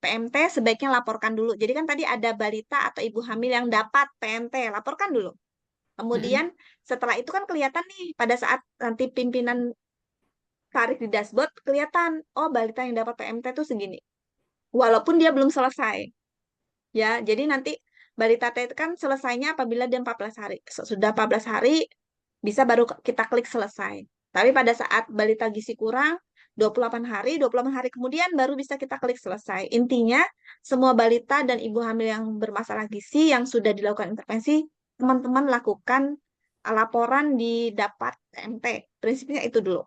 A: PMT sebaiknya laporkan dulu. Jadi kan tadi ada balita atau ibu hamil yang dapat PMT, laporkan dulu.
E: Mm-mm.
A: Kemudian setelah itu kan kelihatan nih pada saat nanti pimpinan tarik di dashboard kelihatan, oh balita yang dapat PMT itu segini walaupun dia belum selesai. Ya, jadi nanti balita T itu kan selesainya apabila dia 14 hari. Sudah 14 hari bisa baru kita klik selesai. Tapi pada saat balita gizi kurang 28 hari kemudian baru bisa kita klik selesai. Intinya semua balita dan ibu hamil yang bermasalah gizi yang sudah dilakukan intervensi, teman-teman lakukan laporan di dapat MT. Prinsipnya itu dulu.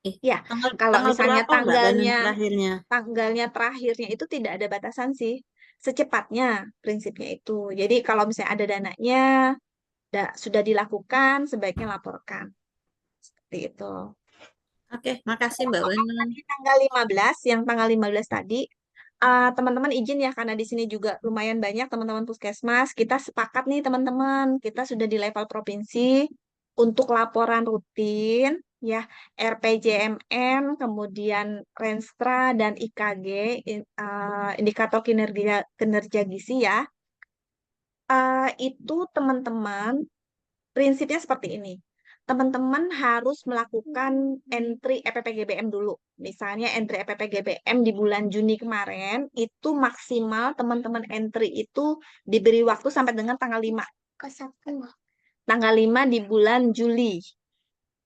E: Eh,
A: Ya,
E: tanggal
A: kalau
E: tanggal
A: misalnya
E: berapa Mbak Bana terakhirnya?
A: tanggalnya terakhirnya itu tidak ada batasan sih. Secepatnya prinsipnya itu. Jadi kalau misalnya ada dananya, sudah dilakukan, sebaiknya laporkan. Seperti itu.
E: Oke, makasih Mbak Bana.
A: Tadi tanggal 15, yang tanggal 15 tadi, teman-teman izin ya, karena di sini juga lumayan banyak teman-teman puskesmas. Kita sepakat nih teman-teman, kita sudah di level provinsi untuk laporan rutin, ya, RPJMN, kemudian Renstra dan IKG, indikator kinerja kinerja gizi ya. Itu teman-teman prinsipnya seperti ini. Teman-teman harus melakukan entry EPPGBM dulu. Misalnya entry EPPGBM di bulan Juni kemarin, itu maksimal teman-teman entry itu diberi waktu sampai dengan tanggal 5. Tanggal 5 di bulan Juli.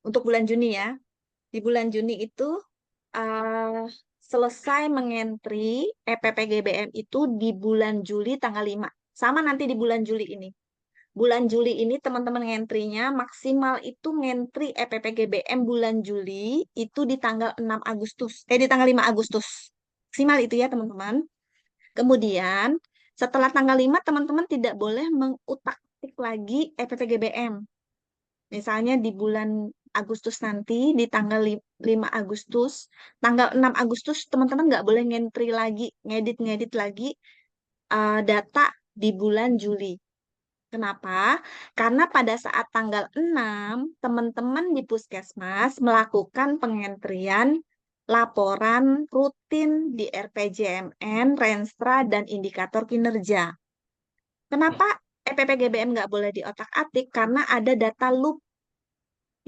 A: Untuk bulan Juni ya. Di bulan Juni itu eh, selesai mengentry EPPGBM itu di bulan Juli tanggal 5. Sama nanti di bulan Juli ini. Bulan Juli ini teman-teman ngentrinya maksimal itu ngentri EPPGBM bulan Juli itu di tanggal 6 Agustus. Di tanggal 5 Agustus. Maksimal itu ya teman-teman. Kemudian setelah tanggal 5 teman-teman tidak boleh mengutak-atik lagi EPPGBM. Misalnya di bulan Agustus nanti di tanggal 5 Agustus, tanggal 6 Agustus teman-teman nggak boleh ngentri lagi, ngedit-ngedit lagi data di bulan Juli. Kenapa? Karena pada saat tanggal 6, teman-teman di Puskesmas melakukan pengentrian laporan rutin di RPJMN, Renstra, dan indikator kinerja. Kenapa EPPGBM nggak boleh diotak-atik? Karena ada data loop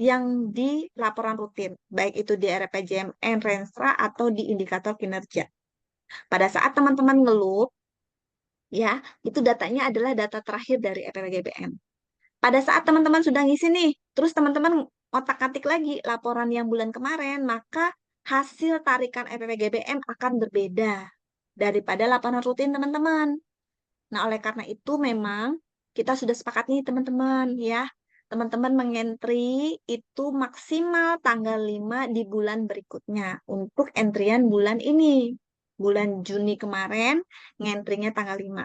A: yang di laporan rutin, baik itu di RPJMN, Renstra, atau di indikator kinerja. Pada saat teman-teman ngeloop, ya, itu datanya adalah data terakhir dari EPPGBM. Pada saat teman-teman sudah ngisi nih, terus teman-teman otak-atik lagi laporan yang bulan kemarin, maka hasil tarikan EPPGBM akan berbeda daripada laporan rutin teman-teman. Nah, oleh karena itu memang kita sudah sepakat nih teman-teman ya. Teman-teman mengentri itu maksimal tanggal 5 di bulan berikutnya untuk entrian bulan ini. Bulan Juni kemarin, ngentrinya tanggal 5.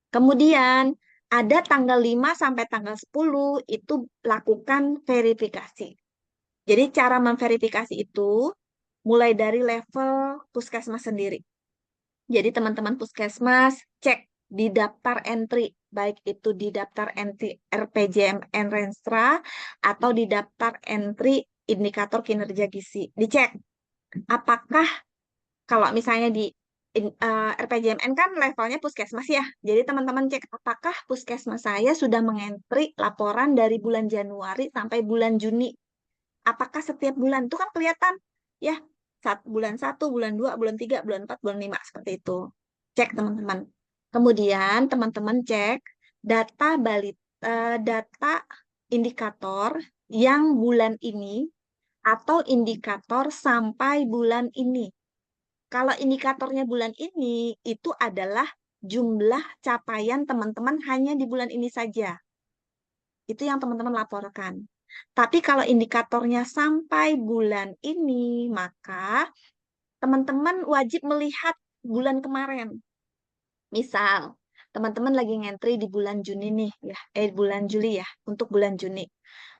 A: Kemudian ada tanggal 5 sampai tanggal 10 itu lakukan verifikasi. Jadi cara memverifikasi itu mulai dari level puskesmas sendiri. Jadi teman-teman puskesmas cek di daftar entry, baik itu di daftar entry RPJMN Renstra atau di daftar entry indikator kinerja gizi. Dicek apakah kalau misalnya di RPJMN kan levelnya puskesmas ya. Jadi teman-teman cek apakah puskesmas saya sudah mengentri laporan dari bulan Januari sampai bulan Juni. Apakah setiap bulan itu kan kelihatan ya, bulan 1, bulan 2, bulan 3, bulan 4, bulan 5 seperti itu. Cek teman-teman. Kemudian teman-teman cek data indikator yang bulan ini atau indikator sampai bulan ini. Kalau indikatornya bulan ini itu adalah jumlah capaian teman-teman hanya di bulan ini saja. Itu yang teman-teman laporkan. Tapi kalau indikatornya sampai bulan ini, maka teman-teman wajib melihat bulan kemarin. Misal, teman-teman lagi ngentri di bulan Juni nih, ya, bulan Juli ya, untuk bulan Juni.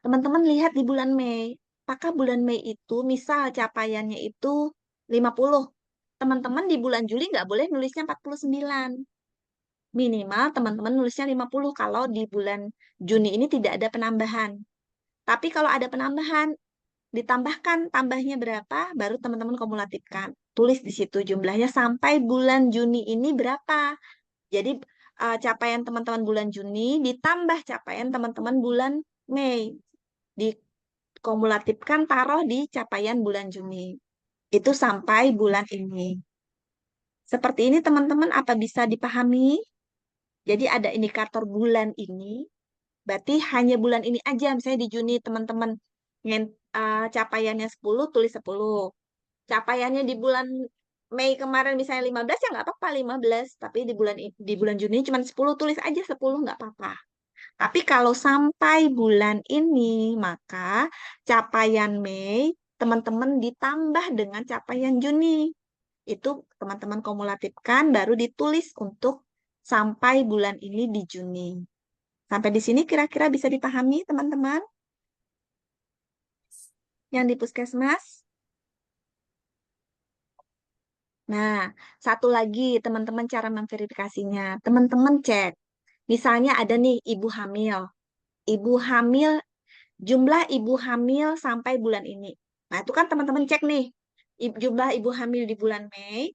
A: Teman-teman lihat di bulan Mei, apakah bulan Mei itu, misal capaiannya itu 50. Teman-teman di bulan Juli nggak boleh nulisnya 49. Minimal teman-teman nulisnya 50 kalau di bulan Juni ini tidak ada penambahan. Tapi kalau ada penambahan, ditambahkan tambahnya berapa, baru teman-teman kumulatifkan. Tulis di situ jumlahnya sampai bulan Juni ini berapa. Jadi capaian teman-teman bulan Juni ditambah capaian teman-teman bulan Mei. Dikumulatifkan taruh di capaian bulan Juni. Itu sampai bulan ini. Seperti ini teman-teman apa bisa dipahami? Jadi ada indikator bulan ini. Berarti hanya bulan ini aja. Misalnya di Juni teman-teman capaiannya 10, tulis 10. Capaiannya di bulan Mei kemarin misalnya 15 ya nggak apa-apa 15. Tapi di bulan Juni cuma 10, tulis aja 10 nggak apa-apa. Tapi kalau sampai bulan ini, maka capaian Mei teman-teman ditambah dengan capaian Juni. Itu teman-teman kumulatifkan baru ditulis untuk sampai bulan ini di Juni. Sampai di sini kira-kira bisa dipahami teman-teman yang di Puskesmas? Nah, satu lagi teman-teman cara memverifikasinya. Teman-teman cek. Misalnya ada nih ibu hamil. Ibu hamil, jumlah ibu hamil sampai bulan ini. Nah, itu kan teman-teman cek nih. Jumlah ibu hamil di bulan Mei,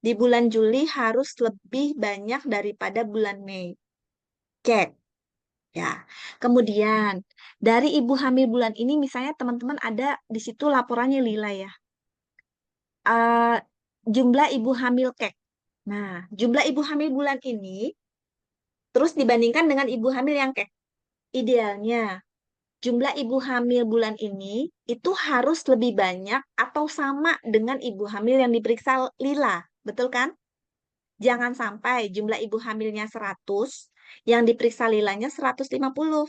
A: di bulan Juli harus lebih banyak daripada bulan Mei. Cek. Ya. Kemudian, dari ibu hamil bulan ini misalnya teman-teman ada di situ laporannya lila ya. Eh, jumlah ibu hamil kek. Nah, jumlah ibu hamil bulan ini terus dibandingkan dengan ibu hamil yang kek. Idealnya, jumlah ibu hamil bulan ini itu harus lebih banyak atau sama dengan ibu hamil yang diperiksa lila. Betul kan? Jangan sampai jumlah ibu hamilnya 100, yang diperiksa lilanya 150.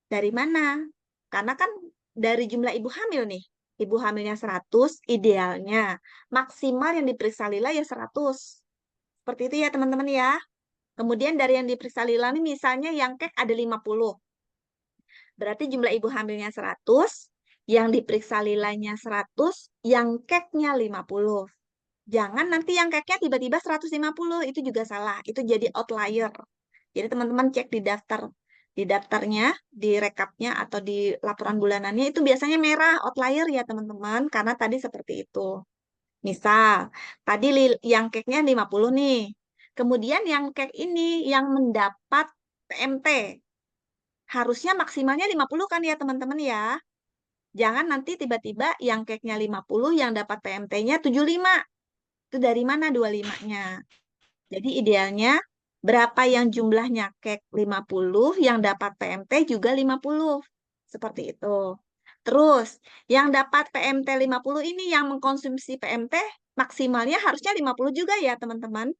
A: Dari mana? Karena kan dari jumlah ibu hamil nih. Ibu hamilnya 100, idealnya. Maksimal yang diperiksa lila ya 100. Seperti itu ya teman-teman ya. Kemudian dari yang diperiksa lila nih misalnya yang kek ada 50. Berarti jumlah ibu hamilnya 100, yang diperiksa lilanya 100, yang keknya 50. Jangan nanti yang keknya tiba-tiba 150, itu juga salah. Itu jadi outlier. Jadi teman-teman cek di daftarnya, di rekapnya atau di laporan bulanannya itu biasanya merah outlier ya teman-teman, karena tadi seperti itu. Misal, tadi yang keknya 50 nih. Kemudian yang kek ini yang mendapat PMT. Harusnya maksimalnya 50 kan ya teman-teman ya. Jangan nanti tiba-tiba yang keknya 50, yang dapat PMT-nya 75. Itu dari mana 25-nya? Jadi idealnya berapa yang jumlahnya kek 50, yang dapat PMT juga 50. Seperti itu. Terus, yang dapat PMT 50 ini yang mengkonsumsi PMT maksimalnya harusnya 50 juga ya teman-teman.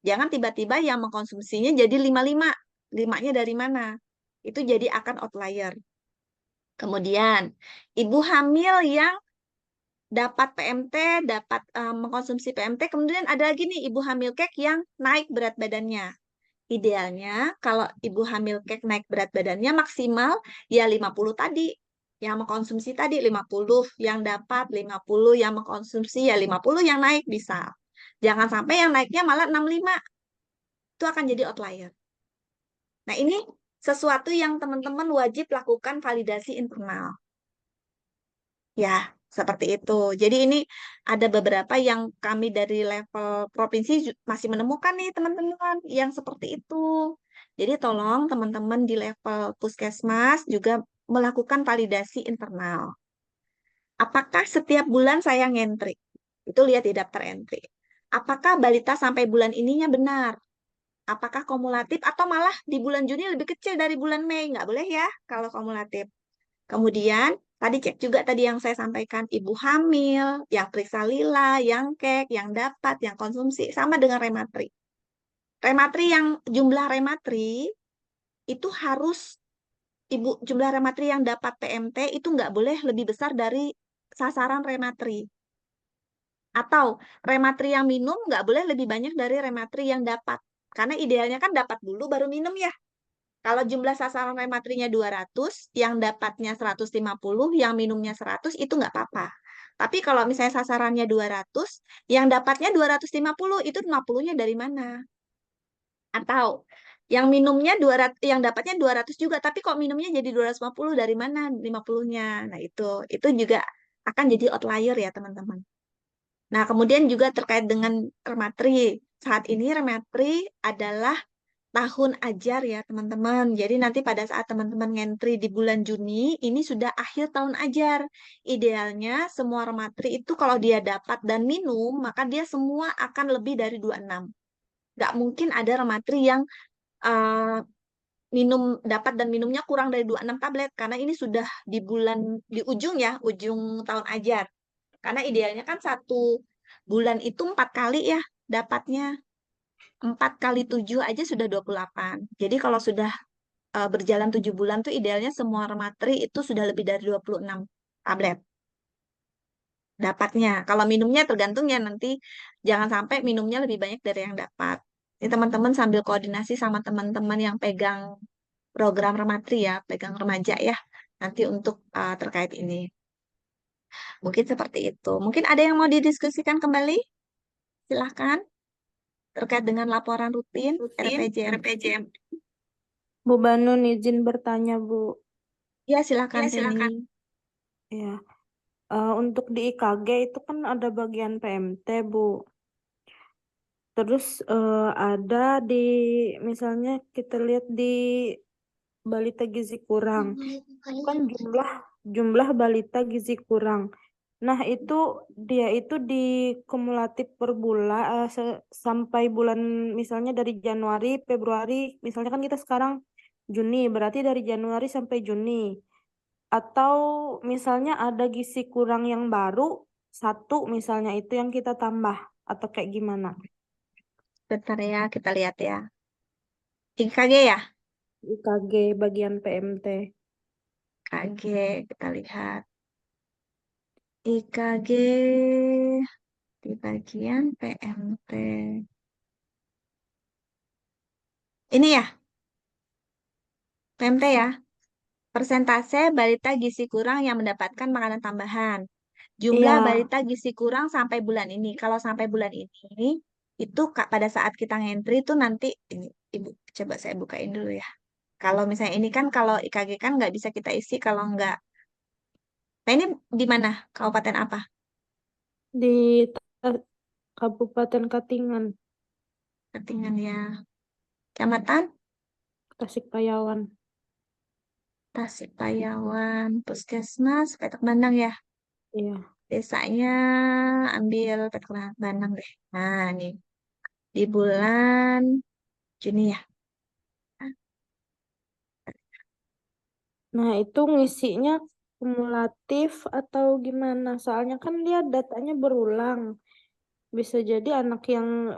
A: Jangan tiba-tiba yang mengkonsumsinya jadi 55. 5-nya dari mana? Itu jadi akan outlier. Kemudian, ibu hamil yang dapat PMT, dapat mengkonsumsi PMT, kemudian ada lagi nih ibu hamil kek yang naik berat badannya. Idealnya kalau ibu hamil kek naik berat badannya maksimal ya 50 tadi. Yang mengkonsumsi tadi 50, yang dapat 50, yang mengkonsumsi ya 50 yang naik bisa. Jangan sampai yang naiknya malah 65. Itu akan jadi outlier. Nah, ini sesuatu yang teman-teman wajib lakukan validasi internal. Ya, seperti itu. Jadi ini ada beberapa yang kami dari level provinsi masih menemukan nih teman-teman yang seperti itu. Jadi tolong teman-teman di level puskesmas juga melakukan validasi internal. Apakah setiap bulan saya ngentri? Itu lihat di daftar entry. Apakah balita sampai bulan ininya benar? Apakah kumulatif atau malah di bulan Juni lebih kecil dari bulan Mei? Nggak boleh ya kalau kumulatif. Kemudian Tadi cek juga tadi yang saya sampaikan, ibu hamil, yang periksa lila, yang kek, yang dapat, yang konsumsi, sama dengan rematri. Rematri yang jumlah rematri itu harus jumlah rematri yang dapat PMT itu nggak boleh lebih besar dari sasaran rematri. Atau rematri yang minum nggak boleh lebih banyak dari rematri yang dapat. Karena idealnya kan dapat dulu baru minum ya. Kalau jumlah sasaran rematrinya 200, yang dapatnya 150, yang minumnya 100, itu nggak apa-apa. Tapi kalau misalnya sasarannya 200, yang dapatnya 250, itu 50-nya dari mana? Atau yang minumnya 200, yang dapatnya 200 juga, tapi kok minumnya jadi 250, dari mana 50-nya? Nah, itu juga akan jadi outlier ya, teman-teman. Nah, kemudian juga terkait dengan rematri. Saat ini rematri adalah tahun ajar ya, teman-teman. Jadi nanti pada saat teman-teman ngentri di bulan Juni, ini sudah akhir tahun ajar. Idealnya semua rematri itu kalau dia dapat dan minum, maka dia semua akan lebih dari 26. Nggak mungkin ada rematri yang eh, dapat dan minumnya kurang dari 26 tablet, karena ini sudah di ujung ya, ujung tahun ajar. Karena idealnya kan satu bulan itu 4 kali ya dapatnya. 4 kali 7 aja sudah 28. Jadi kalau sudah berjalan 7 bulan tuh idealnya semua rematri itu sudah lebih dari 26 tablet dapatnya. Kalau minumnya tergantung ya, nanti jangan sampai minumnya lebih banyak dari yang dapat. Ini teman-teman sambil koordinasi sama teman-teman yang pegang program rematri ya, pegang remaja ya, nanti untuk terkait ini. Mungkin seperti itu. Mungkin ada yang mau didiskusikan kembali? Silahkan. Terkait dengan laporan rutin RPJM.
C: Bu Banun izin bertanya, Bu.
A: Ya, silakan Feni.
C: Ya, untuk di IKG itu kan ada bagian PMT, Bu. Terus ada di, misalnya kita lihat di balita gizi kurang, kan jumlah balita gizi kurang. Nah, dia itu di kumulatif per bulan sampai bulan, misalnya dari Januari, Februari, misalnya kan kita sekarang Juni, berarti dari Januari sampai Juni. Atau misalnya ada gizi kurang yang baru, satu misalnya itu yang kita tambah, atau kayak gimana?
A: Bentar ya, kita lihat ya. IKG ya?
C: IKG bagian PMT.
A: IKG, kita lihat. IKG di bagian PMT. Ini ya, PMT ya. Persentase balita gizi kurang yang mendapatkan makanan tambahan. Jumlah
C: Iya,
A: balita gizi kurang sampai bulan ini. Kalau sampai bulan ini, itu pada saat kita ngentri itu nanti, ini, Ibu, coba saya bukain dulu ya. Kalau misalnya ini kan, kalau IKG kan nggak bisa kita isi kalau nggak. Nah, ini di mana? Kabupaten apa?
C: di Kabupaten Katingan,
A: Ketinggian ya. Kecamatan
C: Tasikpayawan.
A: Tasikpayawan, Puskesmas, Petak Bandang ya.
C: Iya.
A: Desanya ambil Petak Bandang deh. Nah, nih di bulan Juni ya.
C: Nah, itu ngisinya kumulatif atau gimana? Soalnya kan dia datanya berulang. Bisa jadi anak yang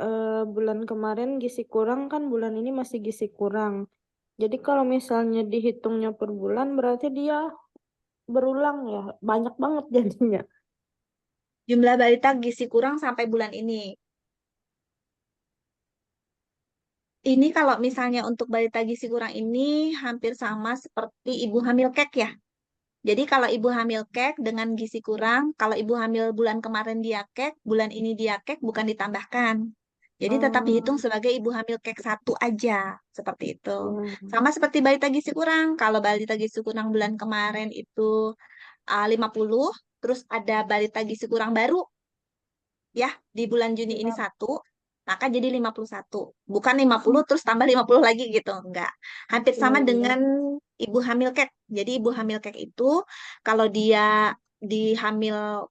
C: bulan kemarin gizi kurang kan bulan ini masih gizi kurang. Jadi kalau misalnya dihitungnya per bulan berarti dia berulang ya. Banyak banget jadinya.
A: Jumlah balita gizi kurang sampai bulan ini. Ini kalau misalnya untuk balita gizi kurang ini hampir sama seperti ibu hamil kek ya. Jadi kalau ibu hamil kek dengan gizi kurang, kalau ibu hamil bulan kemarin dia kek, bulan ini dia kek bukan ditambahkan. Jadi tetap dihitung
C: Oh,
A: sebagai ibu hamil kek satu aja, seperti itu.
C: ya.
A: Sama seperti balita gizi kurang. Kalau balita gizi kurang bulan kemarin itu 50, terus ada balita gizi kurang baru ya di bulan Juni ini
C: Iya.
A: satu, maka jadi 51. Bukan 50 terus tambah 50 lagi gitu, enggak. Hampir
C: Iya,
A: sama
C: iya.
A: dengan ibu hamil kek. Jadi ibu hamil kek itu kalau dia di hamil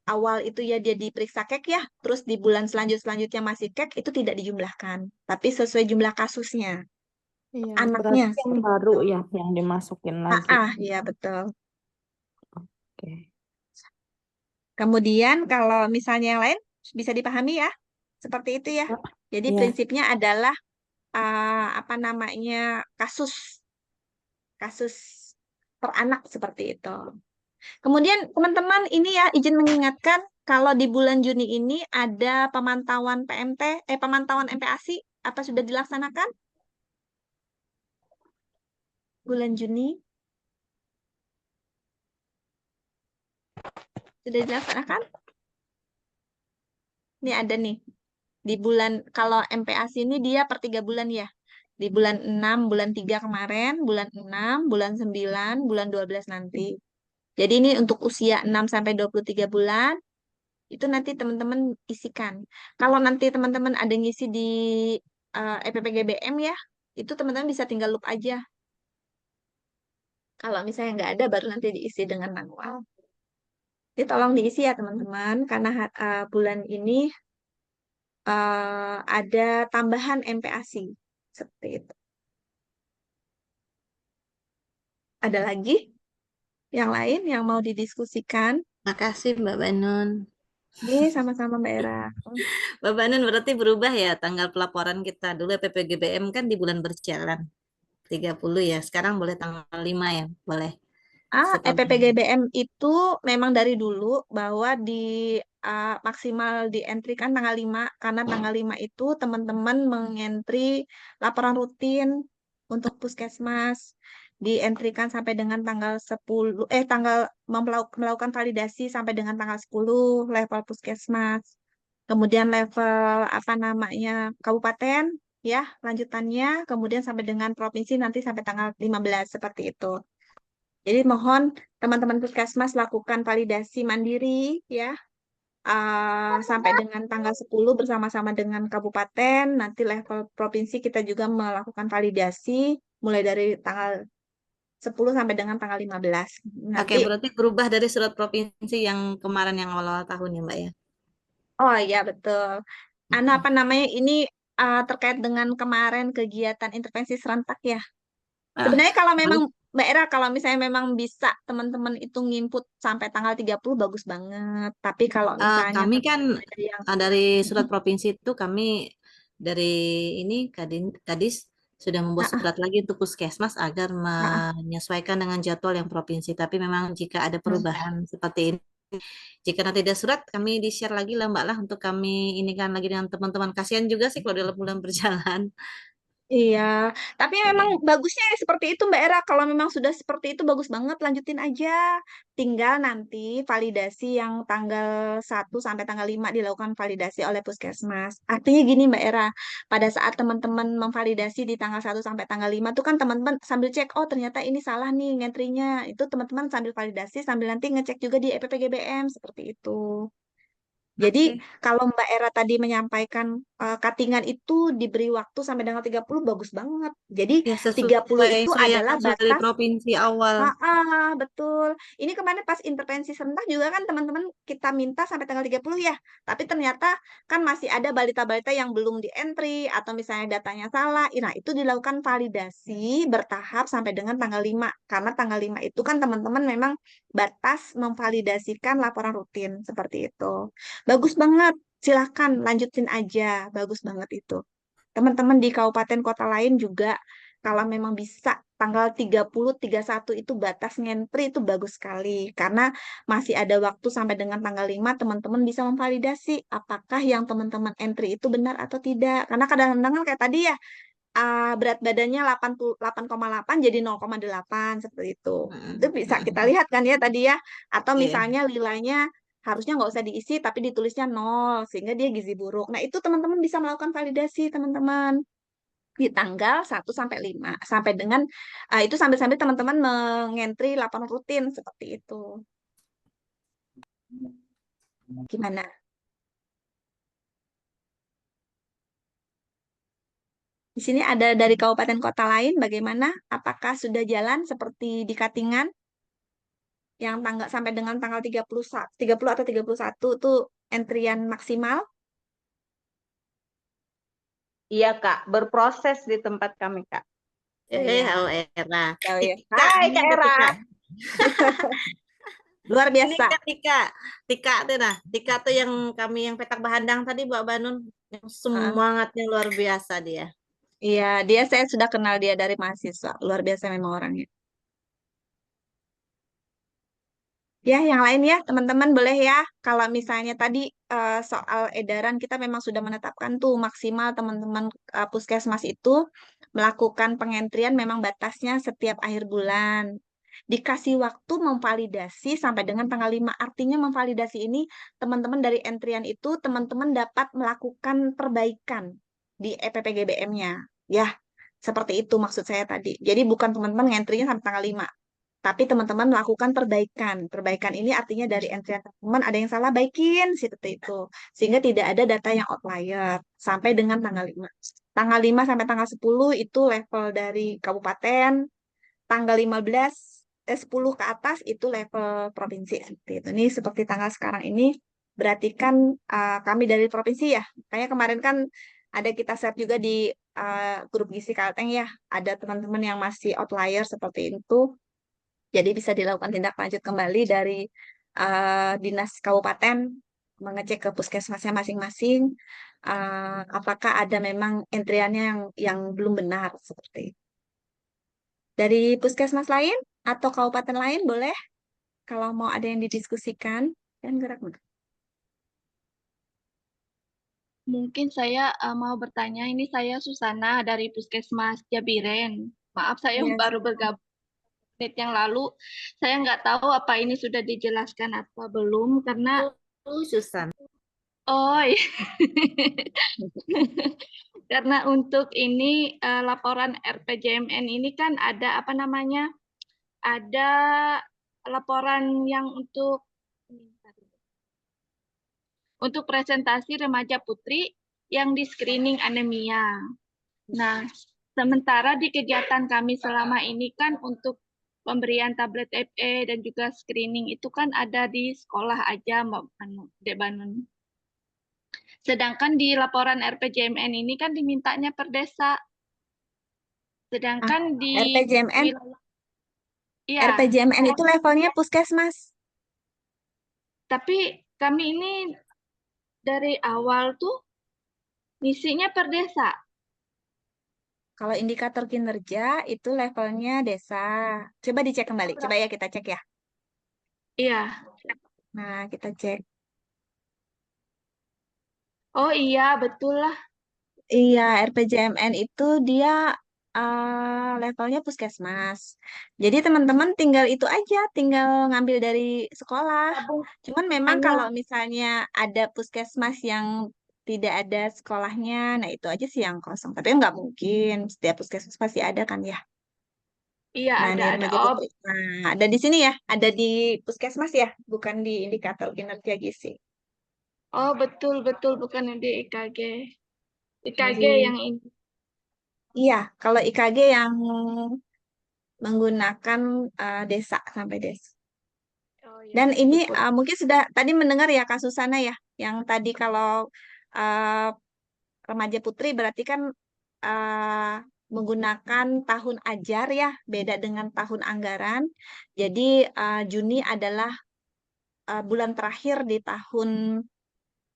A: awal itu ya dia diperiksa kek ya, terus di bulan selanjutnya masih kek, itu tidak dijumlahkan, tapi sesuai jumlah kasusnya.
C: Iya,
A: Anaknya
C: berarti yang
A: seperti
C: baru
A: itu.
C: ya yang dimasukin
A: Ah,
C: lagi.
A: ya betul.
C: Oke.
A: Kemudian kalau misalnya yang lain bisa dipahami ya, seperti itu ya. Jadi
C: Ya.
A: prinsipnya adalah apa namanya kasus kasus per anak seperti itu. Kemudian teman-teman ini ya izin mengingatkan kalau di bulan Juni ini ada pemantauan PMT, pemantauan MPASI apa sudah dilaksanakan bulan Juni? Sudah dilaksanakan? Ini ada nih. Di bulan kalau MPASI ini dia per 3 bulan ya. Di bulan 6, bulan 3 kemarin, bulan 6, bulan 9, bulan 12 nanti. Jadi ini untuk usia 6 sampai 23 bulan itu nanti teman-teman isikan. Kalau nanti teman-teman ada ngisi di EPPGBM ya, itu teman-teman bisa tinggal loop aja. Kalau misalnya nggak ada, baru nanti diisi dengan manual. Jadi tolong diisi ya teman-teman, karena bulan ini ada tambahan MPASI. Seperti itu. Ada lagi yang lain yang mau didiskusikan?
E: Makasih Mbak Banun.
A: Ini sama-sama Mbak Era.
E: Mbak Banun berarti berubah ya tanggal pelaporan kita. Dulu PPGBM kan di bulan berjalan 30 ya. Sekarang boleh tanggal 5 ya. Boleh. Setelah
A: EPPGBM itu memang dari dulu bahwa di maksimal di entry kan tanggal 5 karena tanggal 5 itu teman-teman mengentri laporan rutin untuk puskesmas dientrikan sampai dengan tanggal 10 tanggal melakukan validasi sampai dengan tanggal 10 level puskesmas. Kemudian level apa namanya kabupaten ya lanjutannya kemudian sampai dengan provinsi nanti sampai tanggal 15 seperti itu. Jadi mohon teman-teman puskesmas lakukan validasi mandiri ya sampai dengan tanggal 10 bersama-sama dengan kabupaten. Nanti level provinsi kita juga melakukan validasi mulai dari tanggal 10 sampai dengan tanggal 15.
E: Oke,
A: Nanti
E: berarti berubah dari surat provinsi yang kemarin yang awal-awal tahun ya Mbak ya.
A: oh iya betul. Apa namanya ini terkait dengan kemarin kegiatan intervensi serentak ya.
E: Ah,
A: Sebenarnya kalau memang
E: bagus.
A: Mbak Era, kalau misalnya memang bisa teman-teman itu nginput sampai tanggal 30 bagus banget. Tapi kalau misalnya
E: Kami kan
A: teman-teman ada yang
E: dari surat provinsi itu kami dari ini Kadis sudah membuat
A: ah, ah,
E: surat lagi untuk puskesmas agar
A: ah, ah.
E: menyesuaikan dengan jadwal yang provinsi. Tapi memang jika ada
A: Hmm.
E: perubahan seperti ini, jika nanti ada surat, kami di-share lagi lah Mbak lah untuk kami ini kan lagi dengan teman-teman. Kasihan juga sih kalau dalam bulan berjalan.
A: Iya, tapi memang
E: Iya.
A: bagusnya ya seperti itu Mbak Era. Kalau memang sudah seperti itu bagus banget, lanjutin aja. Tinggal nanti validasi yang tanggal 1 sampai tanggal 5 dilakukan validasi oleh Puskesmas. Artinya gini Mbak Era, pada saat teman-teman memvalidasi di tanggal 1 sampai tanggal 5 tuh kan teman-teman sambil cek, oh ternyata ini salah nih ngentrinya. Itu teman-teman sambil validasi, sambil nanti ngecek juga di EPPGBM, seperti itu. Jadi
E: Oke.
A: kalau Mbak Era tadi menyampaikan cuttingan itu diberi waktu sampai dengan 30 bagus banget. Jadi
E: Ya
A: 30
E: sesuai
A: itu
E: yang
A: adalah
E: sudah dari
A: batas.
E: provinsi awal.
A: Betul. Ini kemarin pas intervensi serentak juga kan teman-teman kita minta sampai tanggal 30 ya. Tapi ternyata kan masih ada balita-balita yang belum di-entry atau misalnya datanya salah. Nah, itu dilakukan validasi bertahap sampai dengan tanggal 5. Karena tanggal 5 itu kan teman-teman memang batas memvalidasikan laporan rutin seperti itu. Bagus banget. Silahkan lanjutin aja. Bagus banget itu. Teman-teman di kabupaten kota lain juga kalau memang bisa tanggal 30, 31 itu batas ngentri itu bagus sekali. Karena masih ada waktu sampai dengan tanggal 5 teman-teman bisa memvalidasi apakah yang teman-teman entry itu benar atau tidak. Karena kadang-kadang kan kayak tadi ya berat badannya 8,8 jadi 0,8 seperti itu. Itu
E: Mm-mm.
A: bisa kita
E: Mm-mm.
A: lihat kan ya tadi ya. Atau
E: Iya.
A: misalnya nilainya harusnya nggak usah diisi tapi ditulisnya 0 sehingga dia gizi buruk. Nah, itu teman-teman bisa melakukan validasi teman-teman di tanggal 1 sampai 5 sampai dengan itu sambil-sambil teman-teman mengentri laporan rutin seperti itu. Gimana? Di sini ada dari kabupaten kota lain bagaimana? Apakah sudah jalan seperti di Katingan yang tanggal sampai dengan tanggal 30 atau 31 tuh entrian maksimal?
D: Iya Kak, berproses di tempat kami Kak.
A: Oh ya,
E: Halo Era.
A: tahu ya.
E: Kak,
A: Hai
E: ini
A: Kak
E: ada
A: Era.
E: tuh Kak.
A: Luar
E: Ini
A: biasa.
E: kan Tika tuh nah, Tika tuh yang kami yang petak bahandang tadi Mbak Banun, yang
A: Heeh.
E: semangatnya luar biasa dia.
A: Iya, dia saya sudah kenal dia dari mahasiswa. Luar biasa memang orangnya. Ya, yang lain ya, teman-teman boleh ya. Kalau misalnya tadi soal edaran kita memang sudah menetapkan tuh maksimal teman-teman puskesmas itu melakukan pengentrian memang batasnya setiap akhir bulan. Dikasih waktu memvalidasi sampai dengan tanggal 5. Artinya memvalidasi ini teman-teman dari entrian itu teman-teman dapat melakukan perbaikan di EPPGBM-nya. Ya, seperti itu maksud saya tadi. Jadi bukan teman-teman ngentrinya sampai tanggal 5. Tapi teman-teman melakukan perbaikan. Perbaikan ini artinya dari entry teman-teman ada yang salah, baikin seperti itu. Sehingga tidak ada data yang outlier sampai dengan tanggal 5. Tanggal 5 sampai tanggal 10 itu level dari kabupaten. Tanggal 15, 10 ke atas itu level provinsi. Seperti itu. Ini seperti tanggal sekarang ini berarti kan kami dari provinsi ya. Kayak kemarin kan ada kita share juga di grup Gizi Kalteng ya. Ada teman-teman yang masih outlier seperti itu. Jadi bisa dilakukan tindak lanjut kembali dari dinas kabupaten mengecek ke puskesmasnya masing-masing apakah ada memang entriannya yang belum benar seperti itu. Dari puskesmas lain atau kabupaten lain boleh kalau mau ada yang didiskusikan dan gerak.
F: Mungkin saya mau bertanya, ini saya Susana dari Puskesmas Jabiren. Maaf, saya
A: Yes.
F: baru bergabung menit yang lalu. Saya nggak tahu apa ini sudah dijelaskan atau belum, karena
E: Susan.
F: oh iya. Karena untuk ini laporan RPJMN ini kan ada apa namanya? Ada laporan yang untuk presentasi remaja putri yang di screening anemia. Nah, sementara di kegiatan kami selama ini kan untuk pemberian tablet FE dan juga screening itu kan ada di sekolah aja, Mbak Dek Banun. Sedangkan di laporan RPJMN ini kan dimintanya per desa. Sedangkan di
A: RPJMN,
F: wilayah, iya,
A: RPJMN itu levelnya puskesmas.
F: tapi kami ini dari awal tuh misinya per desa.
A: Kalau indikator kinerja itu levelnya desa. Coba dicek kembali. Coba ya kita cek ya.
F: Iya.
A: Nah, kita cek.
F: Oh iya, betul lah.
A: Iya, RPJMN itu dia levelnya puskesmas. Jadi teman-teman tinggal itu aja, tinggal ngambil dari sekolah.
F: Tabung
A: Cuman memang
F: hanya
A: kalau misalnya ada puskesmas yang tidak ada sekolahnya, nah itu aja sih yang kosong. Tapi nggak mungkin, setiap puskesmas pasti ada kan ya.
F: iya
A: Nah,
F: ada
A: nih
F: ada.
A: remaja
F: Oh,
A: putri. Nah, ada di sini ya, ada di puskesmas ya, bukan di indikator kinerja gizi.
F: oh betul betul bukan yang di IKG. IKG
A: Jadi,
F: yang ini.
A: iya, kalau IKG yang menggunakan desa sampai desa.
F: Oh ya,
A: Dan ini
F: syukur.
A: mungkin sudah tadi mendengar ya Kak Susana ya, yang tadi kalau uh, remaja putri berarti kan uh, menggunakan tahun ajar ya, beda dengan tahun anggaran. Jadi Juni adalah bulan terakhir di tahun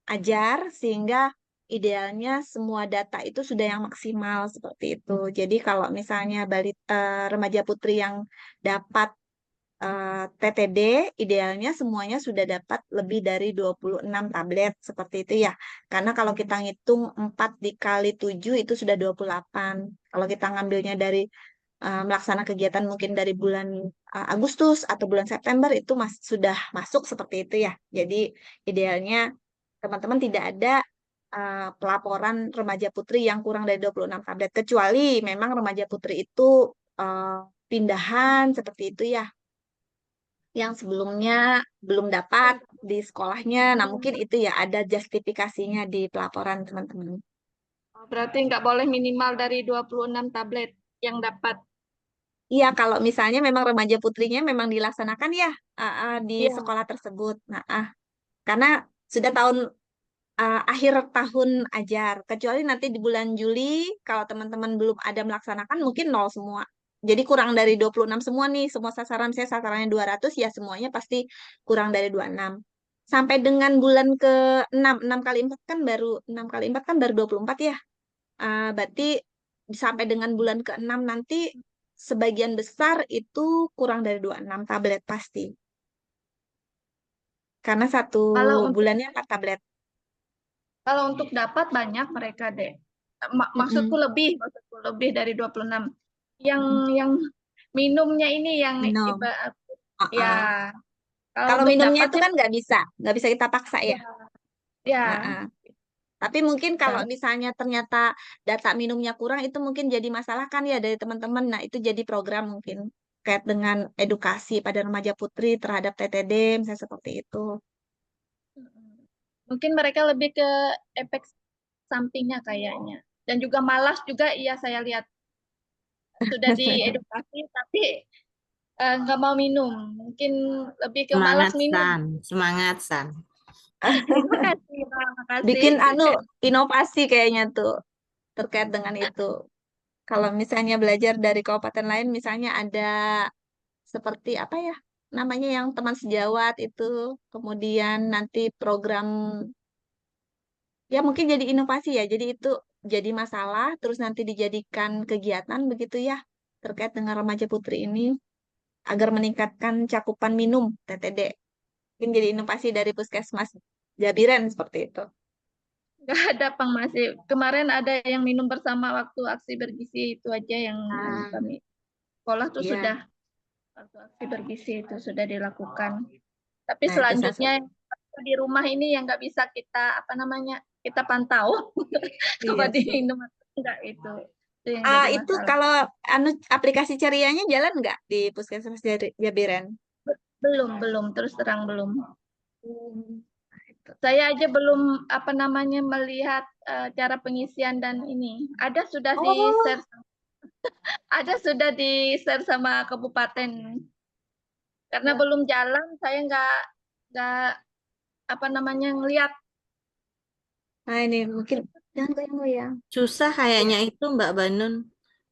A: ajar sehingga idealnya semua data itu sudah yang maksimal seperti itu. Jadi kalau misalnya remaja putri yang dapat TTD idealnya semuanya sudah dapat lebih dari 26 tablet seperti itu ya. Karena kalau kita ngitung 4 dikali 7 itu sudah 28. Kalau kita ngambilnya dari melaksanakan kegiatan mungkin dari bulan Agustus atau bulan September itu sudah masuk seperti itu ya. Jadi idealnya teman-teman tidak ada pelaporan remaja putri yang kurang dari 26 tablet kecuali memang remaja putri itu pindahan seperti itu ya yang sebelumnya belum dapat di sekolahnya. Nah, mungkin itu ya ada justifikasinya di pelaporan teman-teman.
F: Oh, berarti nggak boleh minimal dari 26 tablet yang dapat.
A: Iya, kalau misalnya memang remaja putrinya memang dilaksanakan ya di
F: Iya.
A: sekolah tersebut. Nah, karena sudah akhir tahun ajar, kecuali nanti di bulan Juli kalau teman-teman belum ada melaksanakan mungkin nol semua. Jadi kurang dari 26 semua nih, semua sasaran saya sasarannya 200 ya semuanya pasti kurang dari 26. Sampai dengan bulan ke-6, 6 kali 4 kan baru 6 kali 4 kan baru 24 ya. Berarti sampai dengan bulan ke-6 nanti sebagian besar itu kurang dari 26 tablet pasti. Karena satu
F: Kalau untuk
A: bulannya 4 tablet.
F: dapat banyak mereka deh. Maksudku
A: Mm-mm.
F: lebih dari 26. Yang
A: Mm-mm.
F: yang minumnya ini yang
A: Minum.
F: ibarat ya,
A: Uh-uh.
F: kalau
A: Kalau
F: untuk
A: minumnya
F: dapat
A: itu
F: sih
A: kan nggak bisa kita paksa ya.
F: ya
A: Uh-uh. Tapi mungkin kalau
F: nah,
A: misalnya ternyata data minumnya kurang, itu mungkin jadi masalah kan ya dari teman-teman. Nah, itu jadi program mungkin terkait dengan edukasi pada remaja putri terhadap TTD, misalnya seperti itu.
F: mungkin mereka lebih ke efek sampingnya kayaknya. Dan juga malas juga, iya saya lihat sudah diedukasi tapi nggak mau minum. Mungkin lebih ke malas
E: Semangat
F: minum.
E: San, semangat San.
F: Terima kasih, Pak. Makasih.
A: Bikin inovasi kayaknya tuh terkait dengan itu. Kalau misalnya belajar dari kabupaten lain, misalnya ada seperti apa ya namanya yang teman sejawat itu, kemudian nanti program ya mungkin jadi inovasi ya. Jadi itu jadi masalah, terus nanti dijadikan kegiatan begitu ya terkait dengan remaja putri ini agar meningkatkan cakupan minum TTD. Mungkin jadi inovasi dari Puskesmas Jabiren seperti itu.
F: Nggak ada Pang masih. Kemarin ada yang minum bersama waktu aksi bergizi itu aja yang
A: Ah,
F: kami sekolah tuh
A: iya.
F: sudah waktu aksi bergizi itu sudah dilakukan. Tapi
A: Nah, itu salah
F: selanjutnya
A: satu.
F: di rumah ini yang nggak bisa kita apa namanya kita pantau apa
A: Iya sih.
F: diminum atau enggak itu yang jadi
A: Itu
F: masalah.
A: kalau aplikasi cerianya jalan nggak di Puskesmas Jabiren?
F: Belum terus terang belum.
A: Hmm. Nah, itu.
F: Saya aja belum apa namanya melihat cara pengisian dan ini.
A: Oh,
F: Ada sudah di share sama kabupaten. Karena
A: ya.
F: belum jalan, saya nggak apa namanya ngelihat.
A: Nah ini mungkin jangan goyang-goyang.
E: Susah
A: Ya.
E: kayaknya itu Mbak Banun.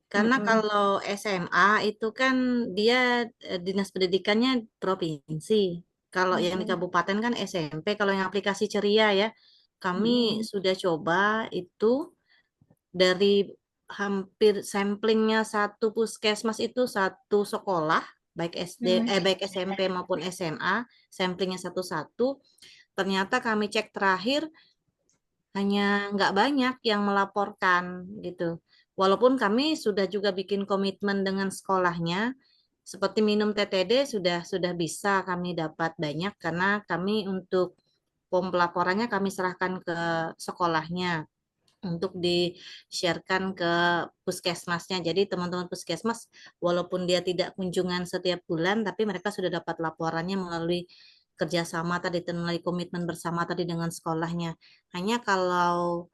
E: Karena
A: Mm-mm.
E: kalau SMA itu kan dia dinas pendidikannya provinsi. Kalau yang di
A: Mm-mm.
E: kabupaten kan SMP. Kalau yang aplikasi Ceria ya, kami
A: Mm-mm.
E: sudah coba itu dari hampir samplingnya satu puskesmas itu satu sekolah, baik
A: Mm.
E: baik SMP maupun SMA, samplingnya satu-satu. Ternyata kami cek terakhir hanya nggak banyak yang melaporkan gitu. Walaupun kami sudah juga bikin komitmen dengan sekolahnya, seperti minum TTD sudah bisa kami dapat banyak karena kami untuk form pelaporannya kami serahkan ke sekolahnya untuk di-sharekan ke puskesmasnya. Jadi teman-teman puskesmas walaupun dia tidak kunjungan setiap bulan, tapi mereka sudah dapat laporannya melalui kerjasama tadi, melalui komitmen bersama tadi dengan sekolahnya. Hanya kalau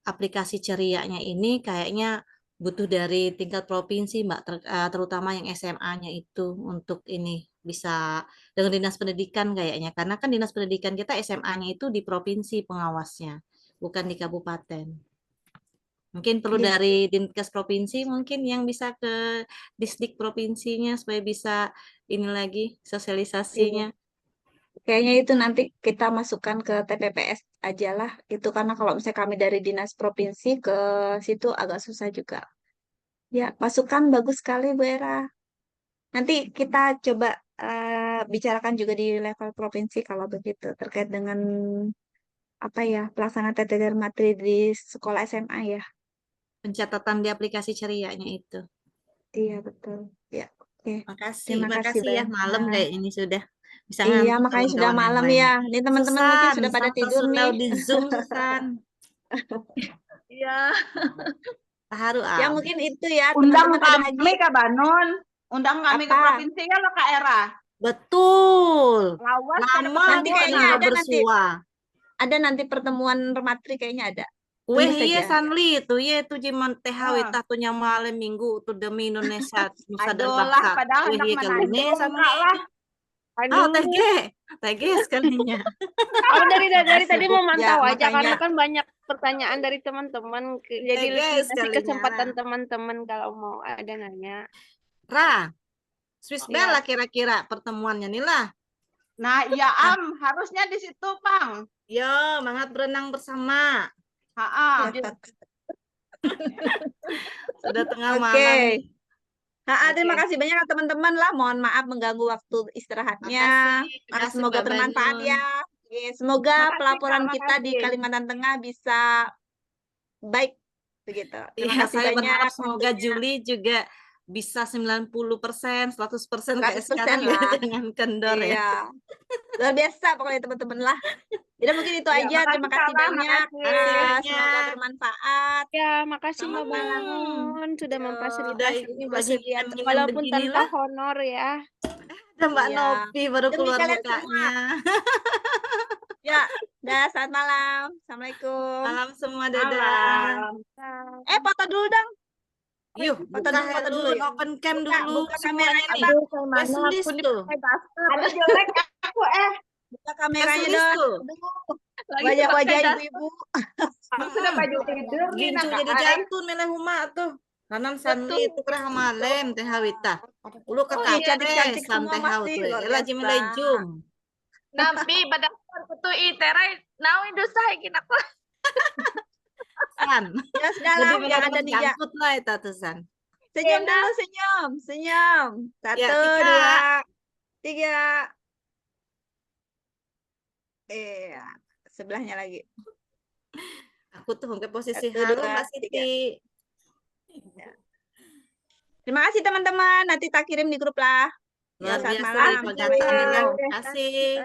E: aplikasi cerianya ini kayaknya butuh dari tingkat provinsi, Mbak, terutama yang SMA-nya itu untuk ini bisa dengan dinas pendidikan kayaknya. Karena kan dinas pendidikan kita SMA-nya itu di provinsi pengawasnya, bukan di kabupaten. Mungkin perlu
A: Iya
E: dari
A: sih.
E: Dinkes provinsi mungkin yang bisa ke Disdik provinsinya supaya bisa ini lagi
A: Iya.
E: sosialisasinya.
A: Kayaknya itu nanti kita masukkan ke TPPS aja lah. Itu karena kalau misalnya kami dari dinas provinsi ke situ agak susah juga. Ya, masukan bagus sekali Bu Era. Nanti kita coba bicarakan juga di level provinsi kalau begitu terkait dengan apa ya pelaksanaan TTD materi di sekolah SMA ya.
E: Pencatatan di aplikasi cerianya itu.
A: Iya betul. Ya, oke.
E: Makasih,
A: Terima kasih
E: makasih ya
A: banyak.
E: malam kayak ini sudah bisa
A: Iya,
E: ngantuk
A: makanya sudah
E: kawan-kawan yang
A: malam
E: lain.
A: ya. Ini teman-teman mungkin
E: Susan,
A: sudah pada
E: San
A: tidur nih.
E: Sulau di Zoom, Susan.
F: Iya.
E: Taharu
A: Ya
E: am.
A: mungkin itu ya
D: Undang
A: teman-teman ada lagi
D: kami Kak Banun, undang kami ke
A: apa?
D: provinsi ya lo Kak Era.
E: Betul.
D: Lawas pada
E: Lama
A: Nanti
D: ketemu
E: kita
A: kayaknya
E: nggak
A: ada nanti
E: bersua.
A: pertemuan rematri kayaknya ada.
E: Kue
A: Tunggu
E: iya
A: saja.
E: sanli itu ye tu jiman THW
D: Ah.
E: tatunya malam minggu tu demi Indonesia Nusa dan
D: Aduh lah,
E: Bangsa.
D: padahal
E: Kue
D: hendak
E: iya
D: mana
E: kali
D: enggak
E: sanli.
D: lah.
E: Oh
B: Aduh,
E: TG sekalinya.
B: aku dari tadi
A: Sibuk
B: mau
A: ya,
B: mantau aja
A: makanya
B: karena kan banyak pertanyaan dari teman-teman. Jadi
E: TG
B: dikasih
E: sekalinya
B: kesempatan
E: lah.
B: teman-teman kalau mau ada nanya.
E: Ra, Swiss
A: Iya.
E: Bell lah kira-kira pertemuannya nih lah.
D: Nah, iya harusnya di situ, Bang.
E: Yo, semangat berenang bersama.
D: Ha-ha.
E: Sudah tengah
A: Oke.
E: malam nih.
A: Terima
E: Oke.
A: kasih banyak ya teman-teman lah. Mohon maaf mengganggu waktu istirahatnya.
E: Makasih
A: Semoga
E: Mbak
A: bermanfaat
E: Banun.
A: ya. Oke, semoga
B: Makasih, Kak,
A: pelaporan kita di
B: makasih.
A: Kalimantan Tengah bisa baik begitu. Terima
E: Iya,
A: kasih
E: saya
A: banyak.
E: berharap semoga
A: waktunya.
E: Juli juga bisa 90%, 100% kayak
A: 100%
E: sekarang ya,
A: lah.
E: jangan kendor ya.
A: Iya. Luar biasa pokoknya teman-teman lah. Jadi mungkin itu
B: Ya,
A: aja. Terima
B: makasih,
A: kasih
B: Kak,
A: banyak.
E: Makasih
A: Semoga
E: banyak.
A: bermanfaat.
G: Ya, makasih Mbak
A: Sama-sama.
G: Banun sudah
A: Yo.
G: memfasilitasi
E: Udah
G: bagi
E: lagi nginep
G: walaupun tanpa
E: beginilah.
G: honor ya.
E: Ada Mbak
A: Iya.
E: Novi baru
A: Demi
E: keluar
A: kalian semua.
E: mukanya.
A: Ya, dah selamat malam. Assalamualaikum.
E: Malam semua, dadah.
B: Malam.
A: Foto dulu dong.
E: Yuk,
A: Foto
E: buka
A: dulu, foto
E: dulu,
A: dulu. Yuk.
E: open cam
A: Buka,
E: dulu
A: buka
E: semuanya
A: kameranya,
E: nih.
A: Bang.
B: Aduh, saya
E: Press
B: mana
E: list
B: kulit
E: tuh.
B: saya basah. Ada jelek aku
A: Buka kameranya
E: Press list
A: dong.
E: tuh.
F: Lagi
A: Wajah-wajah
F: pakai
A: ibu-ibu.
B: Aku sudah baju tidur nih,
E: Gincung
B: nak
E: jadi jantun milih huma tuh. Kanan sanli itu kerah malem teh hawita. Ulu ke
A: Ih, cantik-cantik
E: sam
A: semua
E: teh hau
A: masih.
E: tuh.
A: Luar
E: Ela
A: biasa.
E: jimilai jum.
F: Nampi pada kutu iterai now industri kita kok.
E: San.
A: Ya sudahlah,
E: Lebih
A: yang
E: benar
A: ada di ja.
E: jangkut lah itu tuh San.
A: Senyum dulu, senyum. Senyum. 1,
E: Ya, 3.
A: 2, 3. Iya, sebelahnya lagi.
E: Aku tuh ke posisi
A: 1,
E: halo
A: 2,
E: Mbak
A: 3.
E: Siti.
A: Terima kasih teman-teman. Nanti tak kirim di grup lah. Ya,
E: Luar
A: selamat
E: biasa
A: malam.
E: dari Pegatan ini.
A: Assalamualaikum.
E: Terima kasih.